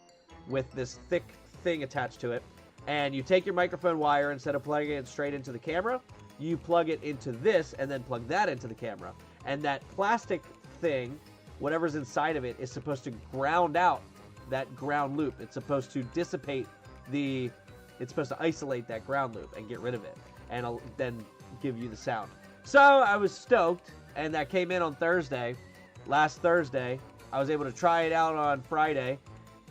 with this thick thing attached to it. And you take your microphone wire, instead of plugging it straight into the camera, you plug it into this and then plug that into the camera. And that plastic thing, whatever's inside of it, is supposed to ground out that ground loop. It's supposed to dissipate it's supposed to isolate that ground loop and get rid of it. And then give you the sound. So I was stoked, and that came in on Thursday. Last Thursday, I was able to try it out on Friday,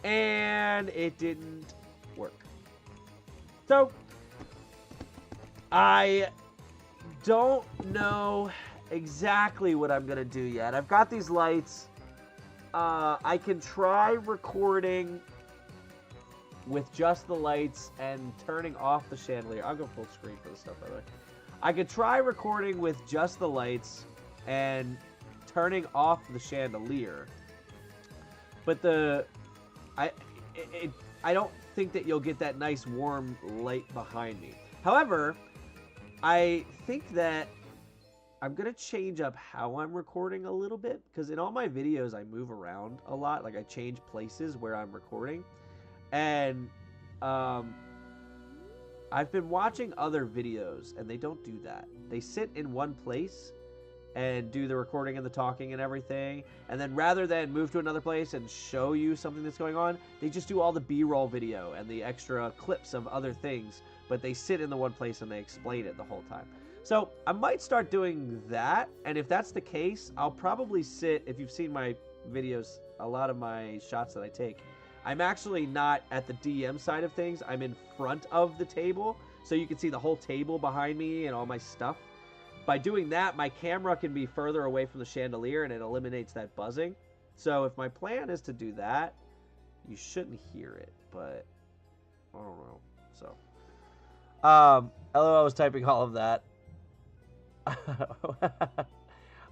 and it didn't work. So, I don't know exactly what I'm going to do yet. I've got these lights. I can try recording with just the lights and turning off the chandelier. I'll go full screen for this stuff, by the way. I could try recording with just the lights and turning off the chandelier. But I don't think that you'll get that nice warm light behind me. However, I think that I'm going to change up how I'm recording a little bit, because in all my videos I move around a lot. Like, I change places where I'm recording. And I've been watching other videos, and they don't do that. They sit in one place and do the recording and the talking and everything, and then rather than move to another place and show you something that's going on, they just do all the B-roll video and the extra clips of other things, but they sit in the one place and they explain it the whole time. So I might start doing that, and if that's the case, I'll probably sit, if you've seen my videos, a lot of my shots that I take, I'm actually not at the DM side of things, I'm in front of the table, so you can see the whole table behind me and all my stuff. By doing that, my camera can be further away from the chandelier, and it eliminates that buzzing. So if my plan is to do that, you shouldn't hear it, but I don't know. So, LOL was typing all of that.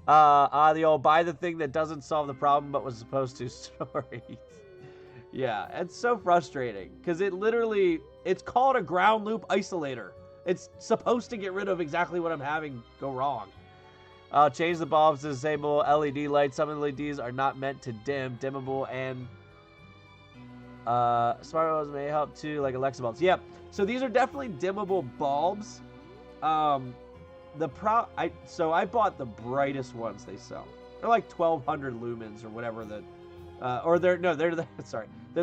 The old buy the thing that doesn't solve the problem but was supposed to story. Yeah, it's so frustrating because it's called a ground loop isolator. It's supposed to get rid of exactly what I'm having go wrong. Change the bulbs to disable LED lights. Some LEDs are not meant to dim, dimmable, and smart bulbs may help too, like Alexa bulbs. Yep. So these are definitely dimmable bulbs. So I bought the brightest ones they sell. They're like 1200 lumens or whatever they're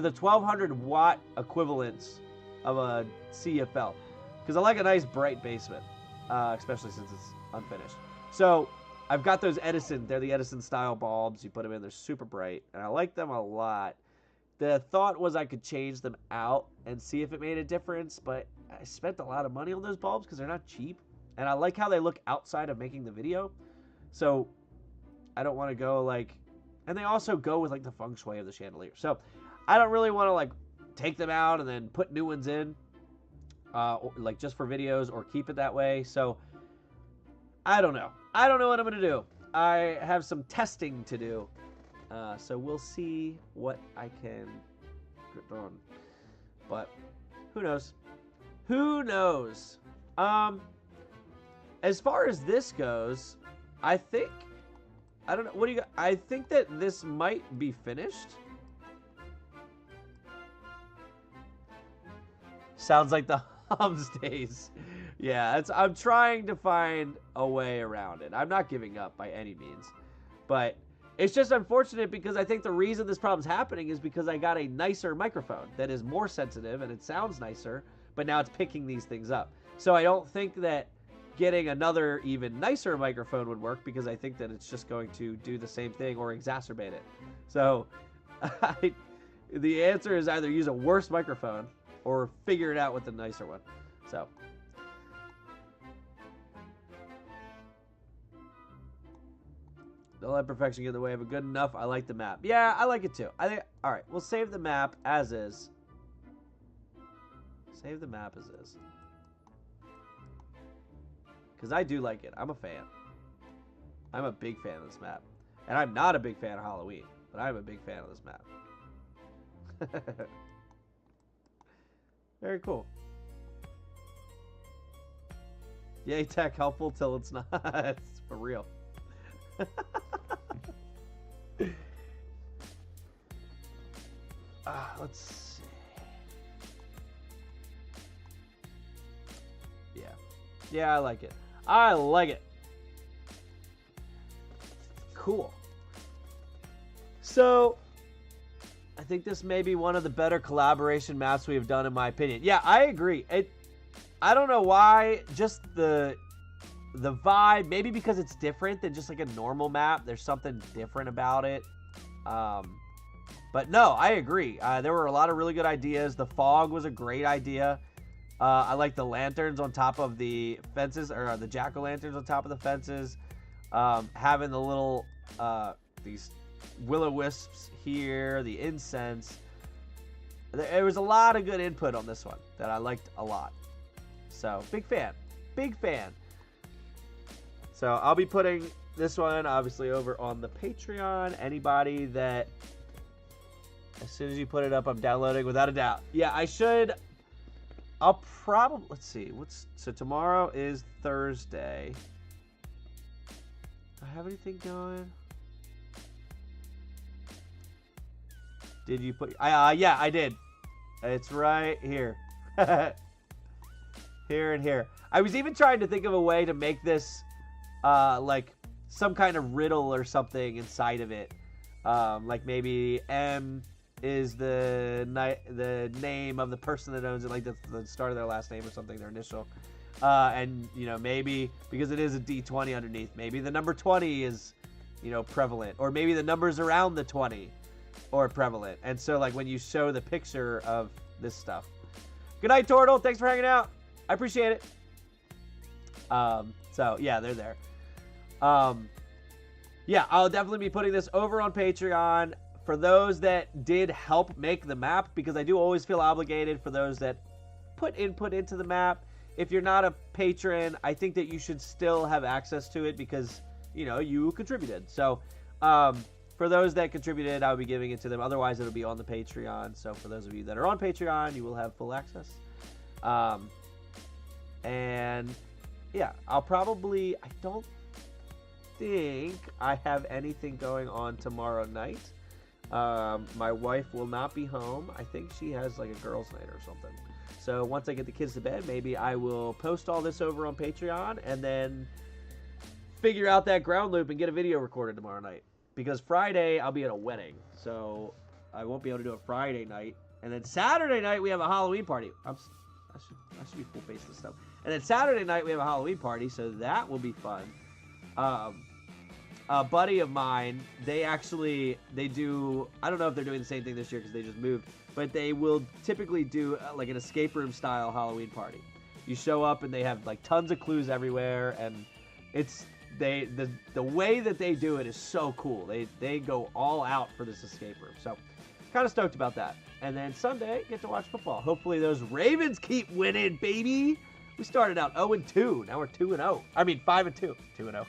the 1200 watt equivalents of a CFL. Because I like a nice bright basement, especially since it's unfinished. So I've got those Edison. They're the Edison style bulbs. You put them in, they're super bright, and I like them a lot. The thought was I could change them out and see if it made a difference, but I spent a lot of money on those bulbs because they're not cheap. And I like how they look outside of making the video. So I don't want to go like... And they also go with like the feng shui of the chandelier. So I don't really want to like take them out and then put new ones in. Like just for videos or keep it that way. So I don't know. I don't know what I'm going to do. I have some testing to do. So we'll see what I can get on. But who knows? Who knows? As far as this goes, I think, I don't know, what do you got? I think that this might be finished. Sounds like the hums days. Yeah, I'm trying to find a way around it. I'm not giving up by any means. But it's just unfortunate because I think the reason this problem's happening is because I got a nicer microphone that is more sensitive and it sounds nicer, but now it's picking these things up. So I don't think that getting another even nicer microphone would work because I think that it's just going to do the same thing or exacerbate it. So the answer is either use a worse microphone or figure it out with a nicer one. So don't let perfection get in the way of a good enough. I like the map. Yeah, I like it too. I think, all right, we'll save the map as is. Save the map as is. Because I do like it. I'm a fan. I'm a big fan of this map. And I'm not a big fan of Halloween, but I'm a big fan of this map. Very cool. Yay, tech helpful till it's not. It's for real. Let's see. Yeah. Yeah, I like it. I like it. Cool. So, I think this may be one of the better collaboration maps we have done, in my opinion. Yeah, I agree. I don't know why, just the vibe, maybe because it's different than just like a normal map. There's something different about it. But no, I agree. There were a lot of really good ideas. The fog was a great idea. I like the lanterns on top of the fences, or the jack-o'-lanterns on top of the fences. Having the little, these will-o'-wisps here, the incense. There was a lot of good input on this one that I liked a lot. So, big fan. Big fan. So, I'll be putting this one, obviously, over on the Patreon. Anybody that, as soon as you put it up, I'm downloading without a doubt. Yeah, I should... I'll probably, let's see, so tomorrow is Thursday. Do I have anything going? Did you put, yeah, I did. It's right here. Here and here. I was even trying to think of a way to make this, like, some kind of riddle or something inside of it. Like maybe M is the name of the person that owns it, like the start of their last name or something, their initial. And, you know, maybe, because it is a D20 underneath, maybe the number 20 is, you know, prevalent. Or maybe the numbers around the 20 are prevalent. And so, like, when you show the picture of this stuff. Good night, Tortle. Thanks for hanging out. I appreciate it. So, yeah, they're there. Yeah, I'll definitely be putting this over on Patreon. For those that did help make the map, because I do always feel obligated for those that put input into the map. If you're not a patron, I think that you should still have access to it because, you contributed. So for those that contributed, I'll be giving it to them. Otherwise, it'll be on the Patreon. So for those of you that are on Patreon, you will have full access. And yeah, I don't think I have anything going on tomorrow night. My wife will not be home. I think she has like a girls' night or something. So once I get the kids to bed, maybe I will post all this over on Patreon and then figure out that ground loop and get a video recorded tomorrow night. Because Friday, I'll be at a wedding. So I won't be able to do it Friday night. And then Saturday night, we have a Halloween party. I should be full face this stuff. And then Saturday night, we have a Halloween party. So that will be fun. A buddy of mine, they do, I don't know if they're doing the same thing this year because they just moved, but they will typically do like an escape room style Halloween party. You show up and they have like tons of clues everywhere, and it's the way that they do it is so cool. They go all out for this escape room. So kind of stoked about that. And then Sunday, get to watch football. Hopefully those Ravens keep winning, baby. We started out 0-2. Now we're 2-0. I mean 5-2. 2-0.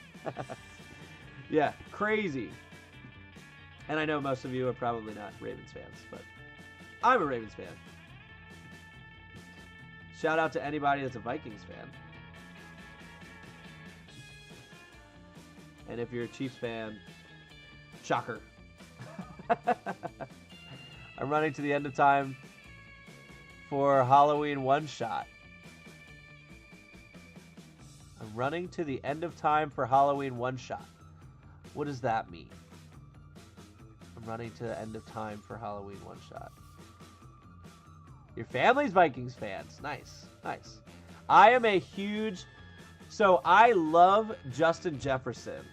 Yeah, crazy. And I know most of you are probably not Ravens fans, but I'm a Ravens fan. Shout out to anybody that's a Vikings fan. And if you're a Chiefs fan, shocker. I'm running to the end of time for Halloween one-shot. I'm running to the end of time for Halloween one-shot. What does that mean? I'm running to the end of time for Halloween one-shot. Your family's Vikings fans. Nice. Nice. I am a huge... So I love Justin Jefferson,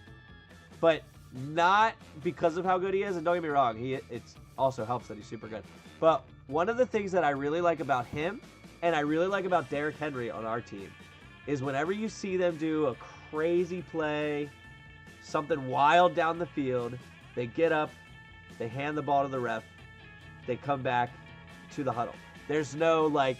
but not because of how good he is. And don't get me wrong, it also helps that he's super good. But one of the things that I really like about him, and I really like about Derrick Henry on our team, is whenever you see them do a crazy play, something wild down the field, they get up, they hand the ball to the ref, they come back to the huddle. There's no like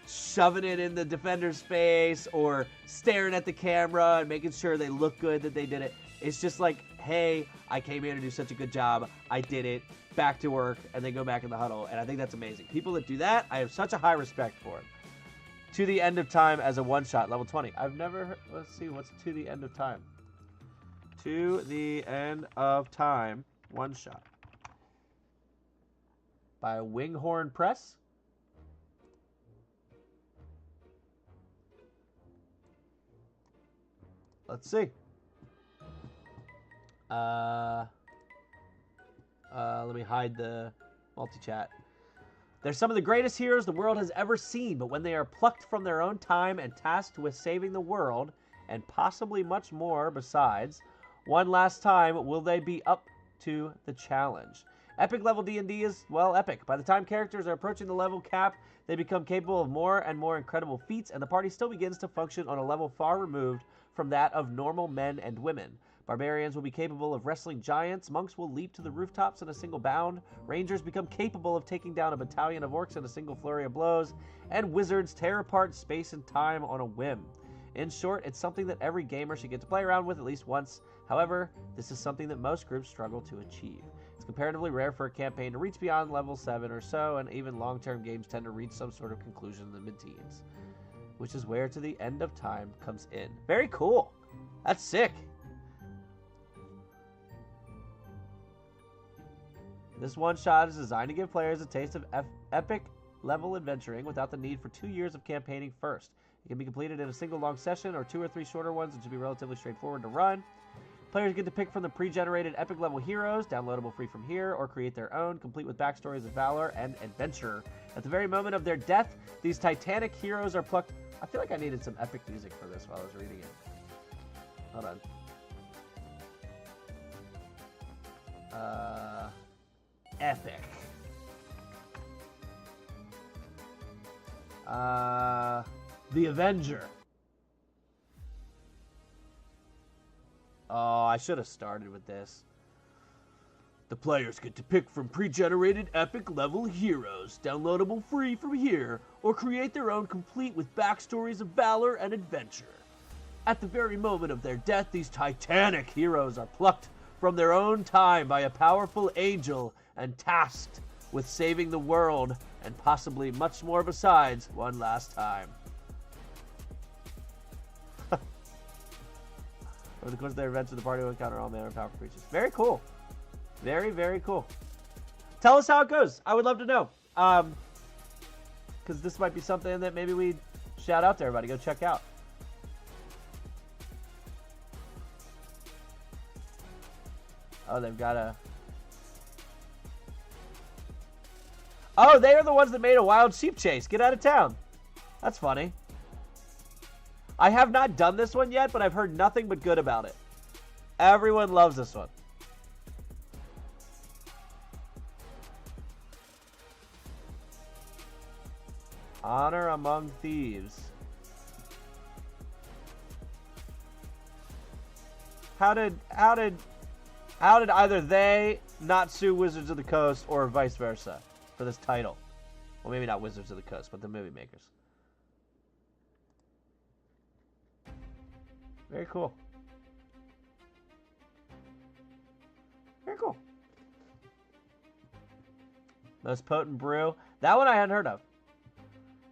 shoving it in the defender's face or staring at the camera and making sure they look good that they did it. It's just like, hey, I came here to do such a good job, I did it, back to work, and they go back in the huddle. And I think that's amazing. People that do that, I have such a high respect for. To the end of time as a one-shot, level 20. I've never heard, let's see, what's to the end of time? To the end of time, one-shot. By Winghorn Press. Let's see. Let me hide the multi-chat. They're some of the greatest heroes the world has ever seen, but when they are plucked from their own time and tasked with saving the world, and possibly much more besides, one last time, will they be up to the challenge? Epic level D&D is, well, epic. By the time characters are approaching the level cap, they become capable of more and more incredible feats, and the party still begins to function on a level far removed from that of normal men and women. Barbarians will be capable of wrestling giants, monks will leap to the rooftops in a single bound, rangers become capable of taking down a battalion of orcs in a single flurry of blows, and wizards tear apart space and time on a whim. In short, it's something that every gamer should get to play around with at least once. However, this is something that most groups struggle to achieve. It's comparatively rare for a campaign to reach beyond level 7 or so, and even long-term games tend to reach some sort of conclusion in the mid-teens, which is where To the End of Time comes in. Very cool. That's sick. This one-shot is designed to give players a taste of epic level adventuring without the need for 2 years of campaigning first. It can be completed in a single long session or 2 or 3 shorter ones, which should be relatively straightforward to run. Players get to pick from the pre-generated epic level heroes, downloadable free from here, or create their own, complete with backstories of valor and adventure. At the very moment of their death, these titanic heroes are plucked. I feel like I needed some epic music for this while I was reading it. Hold on. Epic. The Avenger. Oh, I should have started with this. The players get to pick from pre-generated epic level heroes, downloadable free from here, or create their own complete with backstories of valor and adventure. At the very moment of their death, these titanic heroes are plucked from their own time by a powerful angel and tasked with saving the world and possibly much more besides one last time. Over the course of their adventure, the party will encounter all manner of powerful creatures. Very cool. Very, very cool. Tell us how it goes. I would love to know. Because this might be something that maybe we shout out to everybody. Go check out. Oh, they've got a... Oh, they are the ones that made a wild sheep chase. Get out of town. That's funny. I have not done this one yet, but I've heard nothing but good about it. Everyone loves this one. Honor among thieves. How did either they not sue Wizards of the Coast or vice versa for this title? Well, maybe not Wizards of the Coast, but the movie makers. Very cool. Very cool. Most potent brew. That one I hadn't heard of.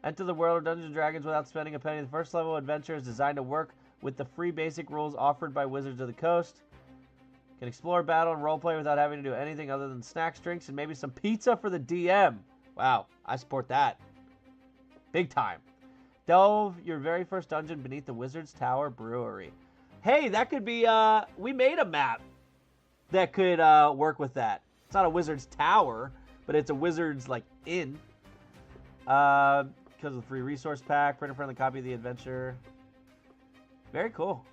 Enter the world of Dungeons & Dragons without spending a penny. The first level adventure is designed to work with the free basic rules offered by Wizards of the Coast. Can explore, battle, and roleplay without having to do anything other than snacks, drinks, and maybe some pizza for the DM. Wow, I support that. Big time. Delve your very first dungeon beneath the Wizard's Tower Brewery. Hey, that could be, we made a map that could work with that. It's not a Wizard's Tower, but it's a Wizard's, like, inn. Because of the free resource pack, printer-friendly copy of the adventure. Very cool.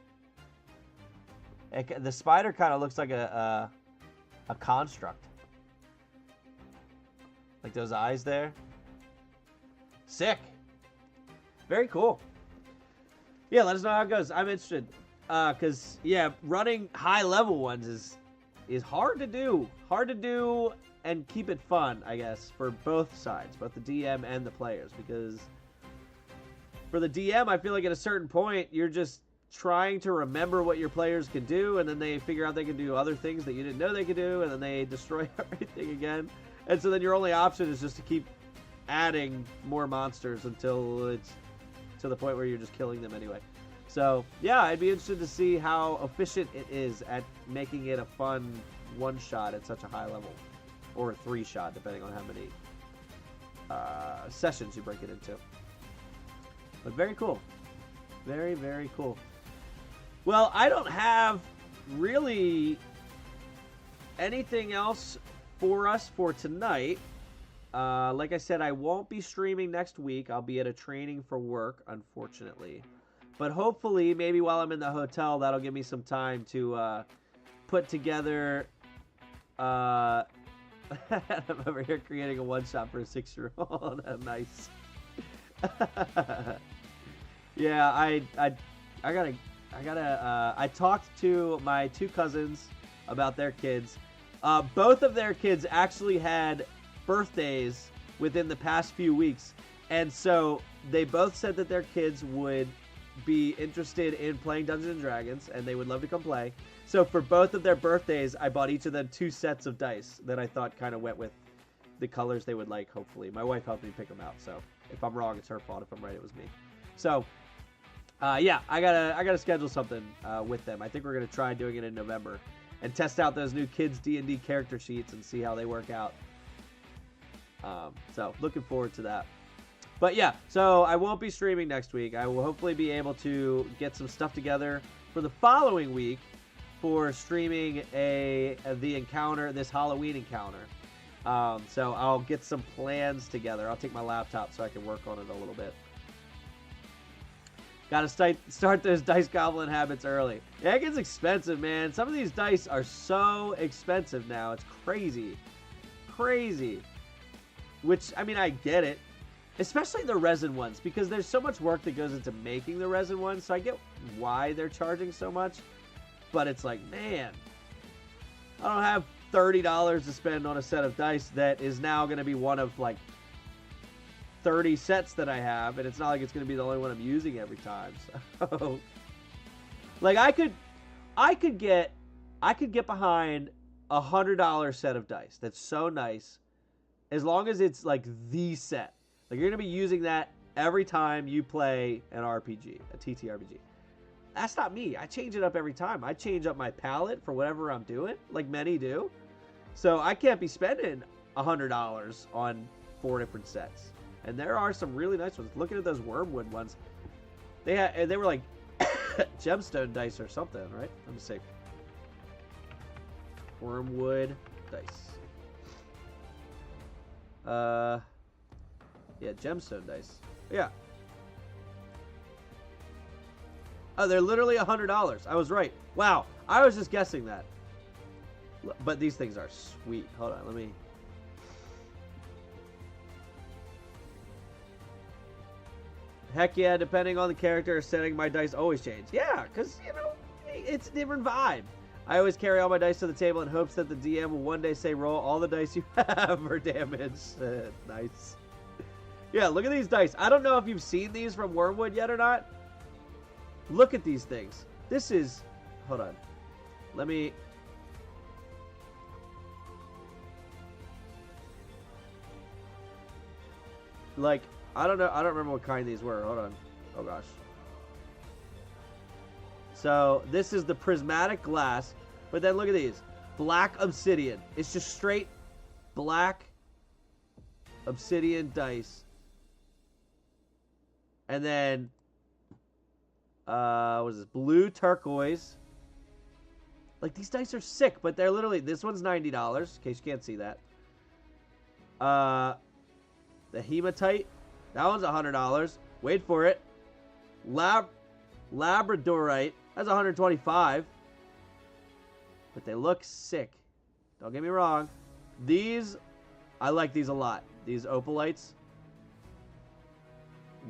The spider kind of looks like a construct. Like those eyes there. Sick. Very cool. Yeah, let us know how it goes. I'm interested. Because, yeah, running high-level ones is hard to do. Hard to do and keep it fun, I guess, for both sides, both the DM and the players. Because for the DM, I feel like at a certain point, you're just trying to remember what your players can do, and then they figure out they can do other things that you didn't know they could do, and then they destroy everything again. And so then your only option is just to keep adding more monsters until it's to the point where you're just killing them anyway. So, yeah, I'd be interested to see how efficient it is at making it a fun one-shot at such a high level. Or a 3-shot, depending on how many sessions you break it into. But very cool. Very, very cool. Well, I don't have really anything else for us for tonight. Like I said, I won't be streaming next week. I'll be at a training for work, unfortunately. But hopefully, maybe while I'm in the hotel, that'll give me some time to put together... I'm over here creating a one-shot for a 6-year-old. Nice. Yeah, I talked to my 2 cousins about their kids. Both of their kids actually had birthdays within the past few weeks, and so they both said that their kids would be interested in playing Dungeons & Dragons, and they would love to come play. So for both of their birthdays, I bought each of them 2 sets of dice that I thought kind of went with the colors they would like, hopefully. My wife helped me pick them out, so if I'm wrong, it's her fault. If I'm right, it was me. So, yeah, I gotta schedule something with them. I think we're gonna try doing it in November and test out those new kids D&D character sheets and see how they work out. So looking forward to that. But yeah, so I won't be streaming next week. I will hopefully be able to get some stuff together for the following week for streaming the encounter, this Halloween encounter. So I'll get some plans together. I'll take my laptop so I can work on it a little bit. Gotta start those Dice Goblin habits early. Yeah, it gets expensive, man. Some of these dice are so expensive now. It's crazy. Crazy. Which, I mean, I get it. Especially the resin ones, because there's so much work that goes into making the resin ones, so I get why they're charging so much. But it's like, man, I don't have $30 to spend on a set of dice that is now going to be one of, like, 30 sets that I have, and it's not like it's going to be the only one I'm using every time. So, Like I could get behind $100 set of dice. That's so nice, as long as it's like the set. Like you're gonna be using that every time you play an RPG, a TTRPG. That's not me. I change it up every time. I change up my palette for whatever I'm doing, like many do. So I can't be spending $100 on 4 different sets. And there are some really nice ones. Looking at those Wormwood ones, they were like gemstone dice or something, right? Let me see. Wormwood dice. Yeah, gemstone dice. Yeah. Oh, they're literally $100. I was right. Wow, I was just guessing that. But these things are sweet. Hold on, let me... Heck yeah, depending on the character or setting, my dice always change. Yeah, because, you know, it's a different vibe. I always carry all my dice to the table in hopes that the DM will one day say, roll all the dice you have for damage. Nice. Yeah, look at these dice. I don't know if you've seen these from Wormwood yet or not. Look at these things. This is... Hold on. Let me... Like, I don't know. I don't remember what kind these were. Hold on. Oh, gosh. So, this is the prismatic glass. But then look at these. Black obsidian. It's just straight black obsidian dice. And then... what is this? Blue turquoise. Like, these dice are sick, but they're literally... This one's $90, in case you can't see that. The hematite. That one's $100. Wait for it. Labradorite. That's $125. But they look sick. Don't get me wrong. These, I like these a lot. These opalites.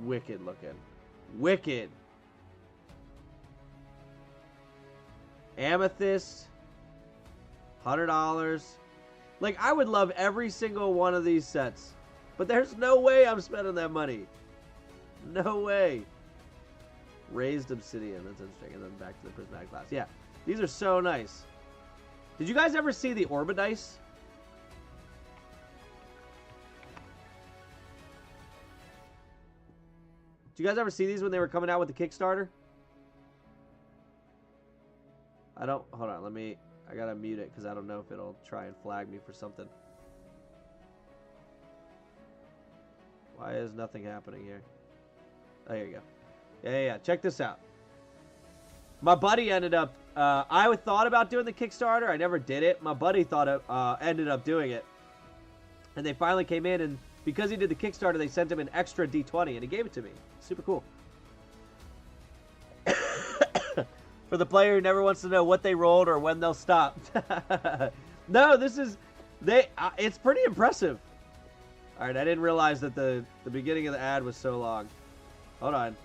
Wicked looking. Wicked. Amethyst. $100. Like, I would love every single one of these sets. But there's no way I'm spending that money. No way. Raised obsidian. That's interesting. And then back to the prismatic glass. Yeah. These are so nice. Did you guys ever see the Orbodice? Did you guys ever see these when they were coming out with the Kickstarter? I don't... Hold on. Let me... I gotta mute it because I don't know if it'll try and flag me for something. Why is nothing happening here? Oh, here you go. Yeah. Check this out. My buddy ended up... I thought about doing the Kickstarter. I never did it. My buddy ended up doing it. And they finally came in, and because he did the Kickstarter, they sent him an extra D20, and he gave it to me. Super cool. For the player who never wants to know what they rolled or when they'll stop. No, this is... it's pretty impressive. Alright, I didn't realize that the beginning of the ad was so long. Hold on.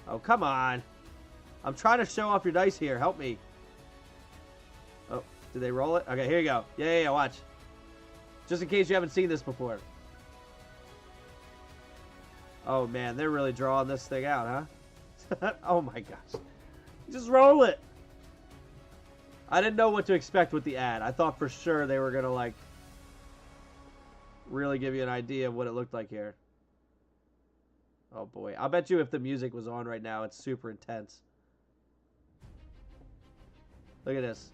Oh, come on. I'm trying to show off your dice here. Help me. Oh, did they roll it? Okay, here you go. Yeah, watch. Just in case you haven't seen this before. Oh, man, they're really drawing this thing out, huh? Oh, my gosh. Just roll it. I didn't know what to expect with the ad. I thought for sure they were going to, like... really give you an idea of what it looked like here. Oh boy. I'll bet you if the music was on right now, it's super intense. Look at this.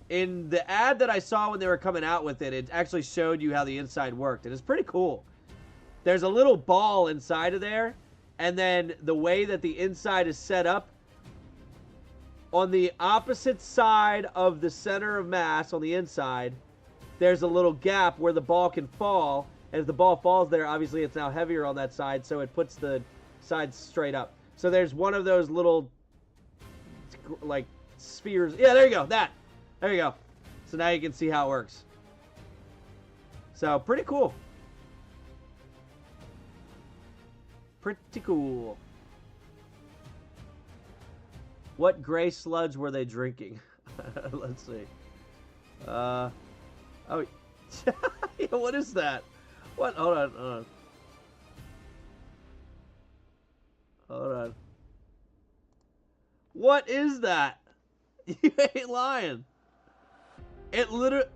In the ad that I saw when they were coming out with it, it actually showed you how the inside worked. And it's pretty cool. There's a little ball inside of there, and then the way that the inside is set up, on the opposite side of the center of mass, on the inside, there's a little gap where the ball can fall. And if the ball falls there, obviously it's now heavier on that side, so it puts the sides straight up. So there's one of those little, like, spheres. Yeah, there you go. That. There you go. So now you can see how it works. So, pretty cool. Pretty cool. What gray sludge were they drinking? Let's see. Oh. Yeah, what is that? What? Hold on. What is that? You ain't lying. It literally...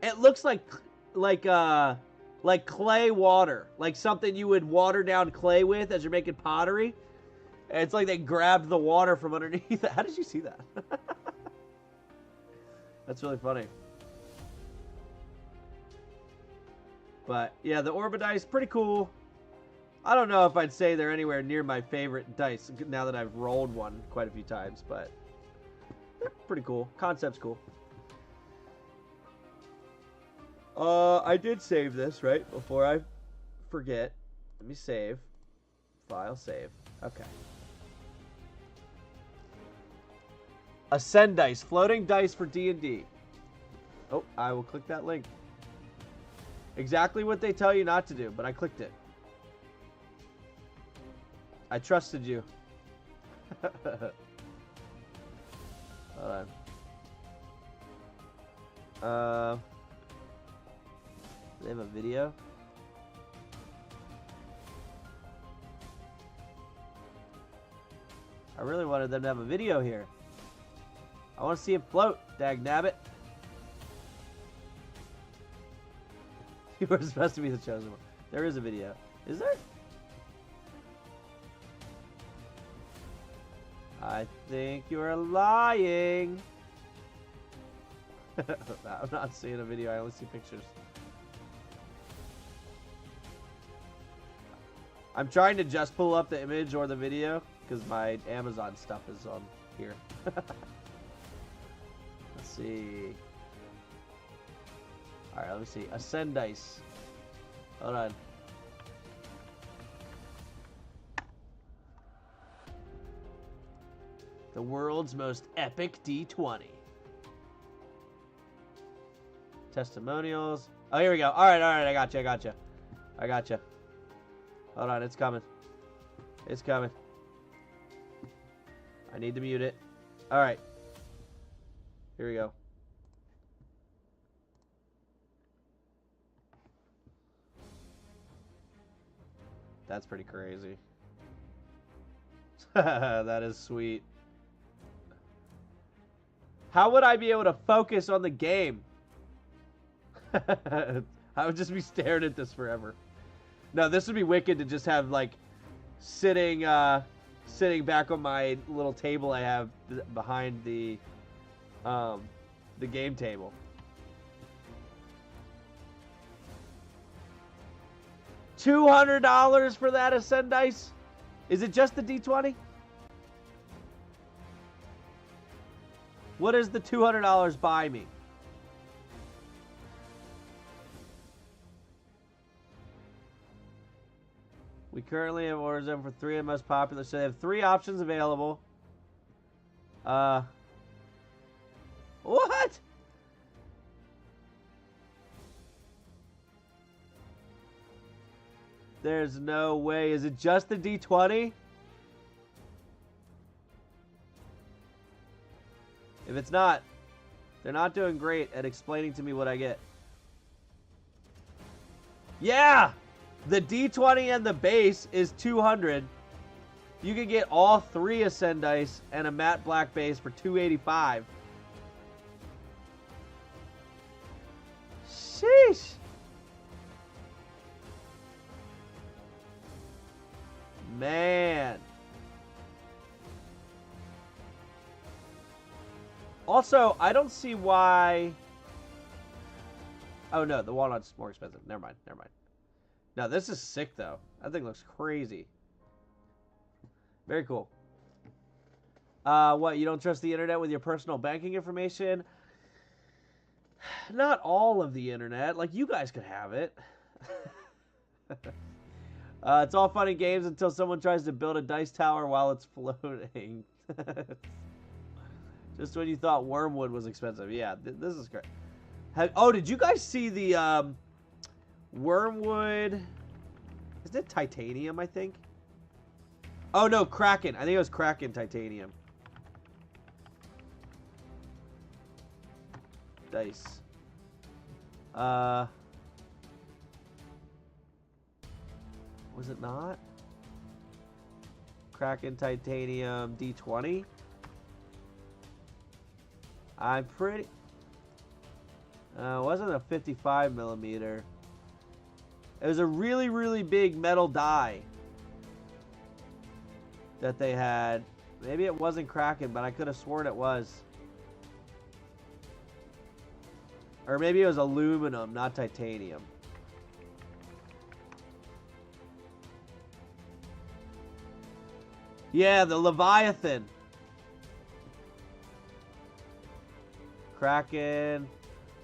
It looks like clay water. Like something you would water down clay with as you're making pottery. And it's like they grabbed the water from underneath. How did you see that? That's really funny. But yeah, the Orba dice, pretty cool. I don't know if I'd say they're anywhere near my favorite dice now that I've rolled one quite a few times, but they're pretty cool. Concept's cool. I did save this, right? Before I forget. Let me save. File, save. Okay. Ascend dice. Floating dice for D&D. Oh, I will click that link. Exactly what they tell you not to do, but I clicked it. I trusted you. Hold on. Do they have a video? I really wanted them to have a video here. I want to see him float, dagnabbit. You were supposed to be the chosen one. There is a video. Is there? I think you're lying. I'm not seeing a video. I only see pictures. I'm trying to just pull up the image or the video because my Amazon stuff is on here. Let's see. Alright, let me see. Ascend dice. Hold on. The world's most epic D20. Testimonials. Oh, here we go. Alright, I got you. Hold on, it's coming. It's coming. I need to mute it. Alright. Here we go. That's pretty crazy. That is sweet. How would I be able to focus on the game? I would just be staring at this forever. No, this would be wicked to just have like sitting back on my little table I have behind the game table. $200 for that Ascend dice? Is it just the D20? What does the $200 buy me? We currently have orders in for 3 of the most popular, so they have 3 options available. What? There's no way. Is it just the D20? If it's not, they're not doing great at explaining to me what I get. Yeah! The D20 and the base is $200. You can get all 3 Ascend dice and a matte black base for $285. Sheesh. Man. Also, I don't see why... Oh, no, the walnut's more expensive. Never mind. No, this is sick, though. That thing looks crazy. Very cool. What, you don't trust the internet with your personal banking information? Not all of the internet. Like, you guys could have it. It's all fun and games until someone tries to build a dice tower while it's floating. Just when you thought wormwood was expensive. Yeah, this is great. Oh, did you guys see the wormwood? Is it titanium, I think? Oh, no, Kraken. I think it was Kraken titanium. Dice. Was it not? Kraken Titanium D20. I'm pretty... it wasn't a 55 millimeter. It was a really, really big metal die that they had. Maybe it wasn't Kraken, but I could have sworn it was. Or maybe it was aluminum, not titanium. Yeah, the Leviathan. Kraken,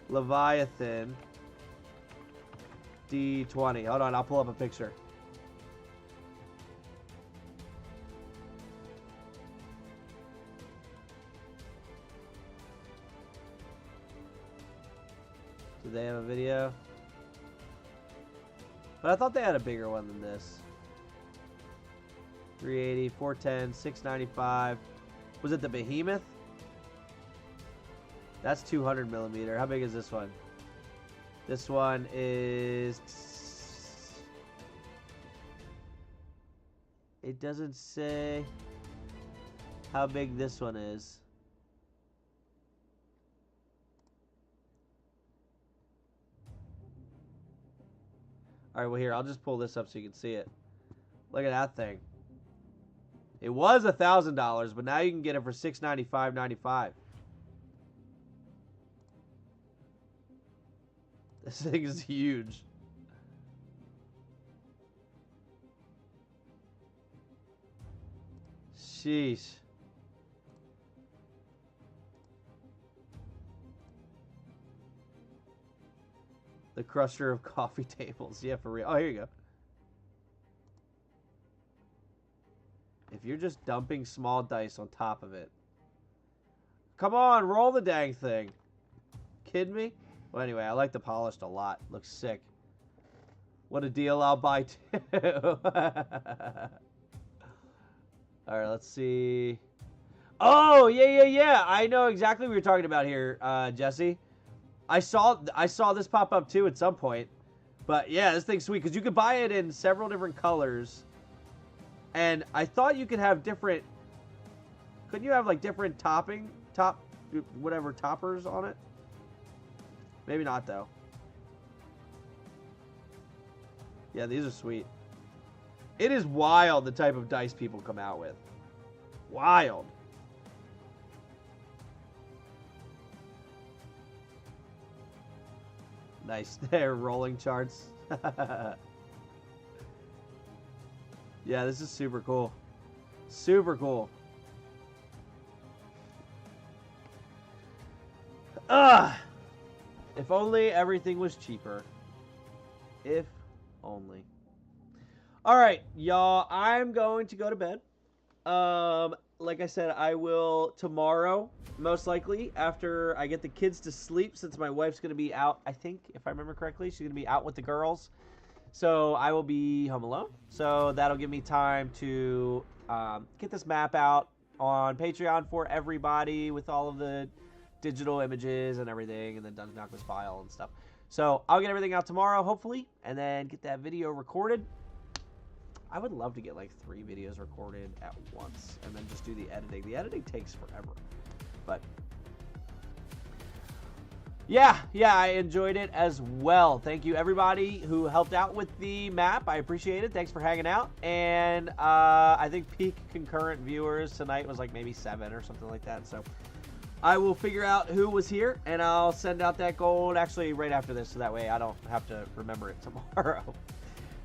Leviathan, D20. Hold on, I'll pull up a picture. Do they have a video? But I thought they had a bigger one than this. 380, 410, 695. Was it the Behemoth? That's 200 millimeter. How big is this one? This one is... It doesn't say how big this one is. Alright, well here, I'll just pull this up so you can see it. Look at that thing. It was $1,000, but now you can get it for $695.95. This thing is huge. Sheesh. The crusher of coffee tables. Yeah, for real. Oh, here you go. If you're just dumping small dice on top of it. Come on, roll the dang thing. Kidding me? Well, anyway, I like the polished a lot. Looks sick. What a deal, I'll buy too. Alright, let's see. Oh, yeah. I know exactly what you're talking about here, Jesse. I saw this pop up too at some point. But yeah, this thing's sweet because you could buy it in several different colors. And I thought you could have different... Couldn't you have like different whatever toppers on it? Maybe not, though. Yeah, these are sweet. It is wild the type of dice people come out with. Wild. Nice. They're rolling charts. Yeah, this is super cool. Super cool. Ugh! If only everything was cheaper. If only. Alright, y'all. I'm going to go to bed. Like I said, I will tomorrow, most likely, after I get the kids to sleep, since my wife's going to be out, I think, if I remember correctly, she's going to be out with the girls. So I will be home alone. So that'll give me time to get this map out on Patreon for everybody with all of the digital images and everything, and the Dungeon Alchemist file and stuff. So I'll get everything out tomorrow, hopefully, and then get that video recorded. I would love to get like 3 videos recorded at once and then just do the editing. The editing takes forever. But yeah, I enjoyed it as well. Thank you everybody who helped out with the map. I appreciate it. Thanks for hanging out. And I think peak concurrent viewers tonight was like maybe 7 or something like that. So I will figure out who was here, and I'll send out that gold actually right after this, so that way I don't have to remember it tomorrow.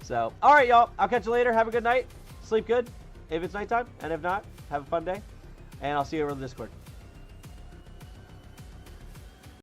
So, all right, y'all. I'll catch you later. Have a good night. Sleep good if it's nighttime, and if not, have a fun day. And I'll see you over on the Discord.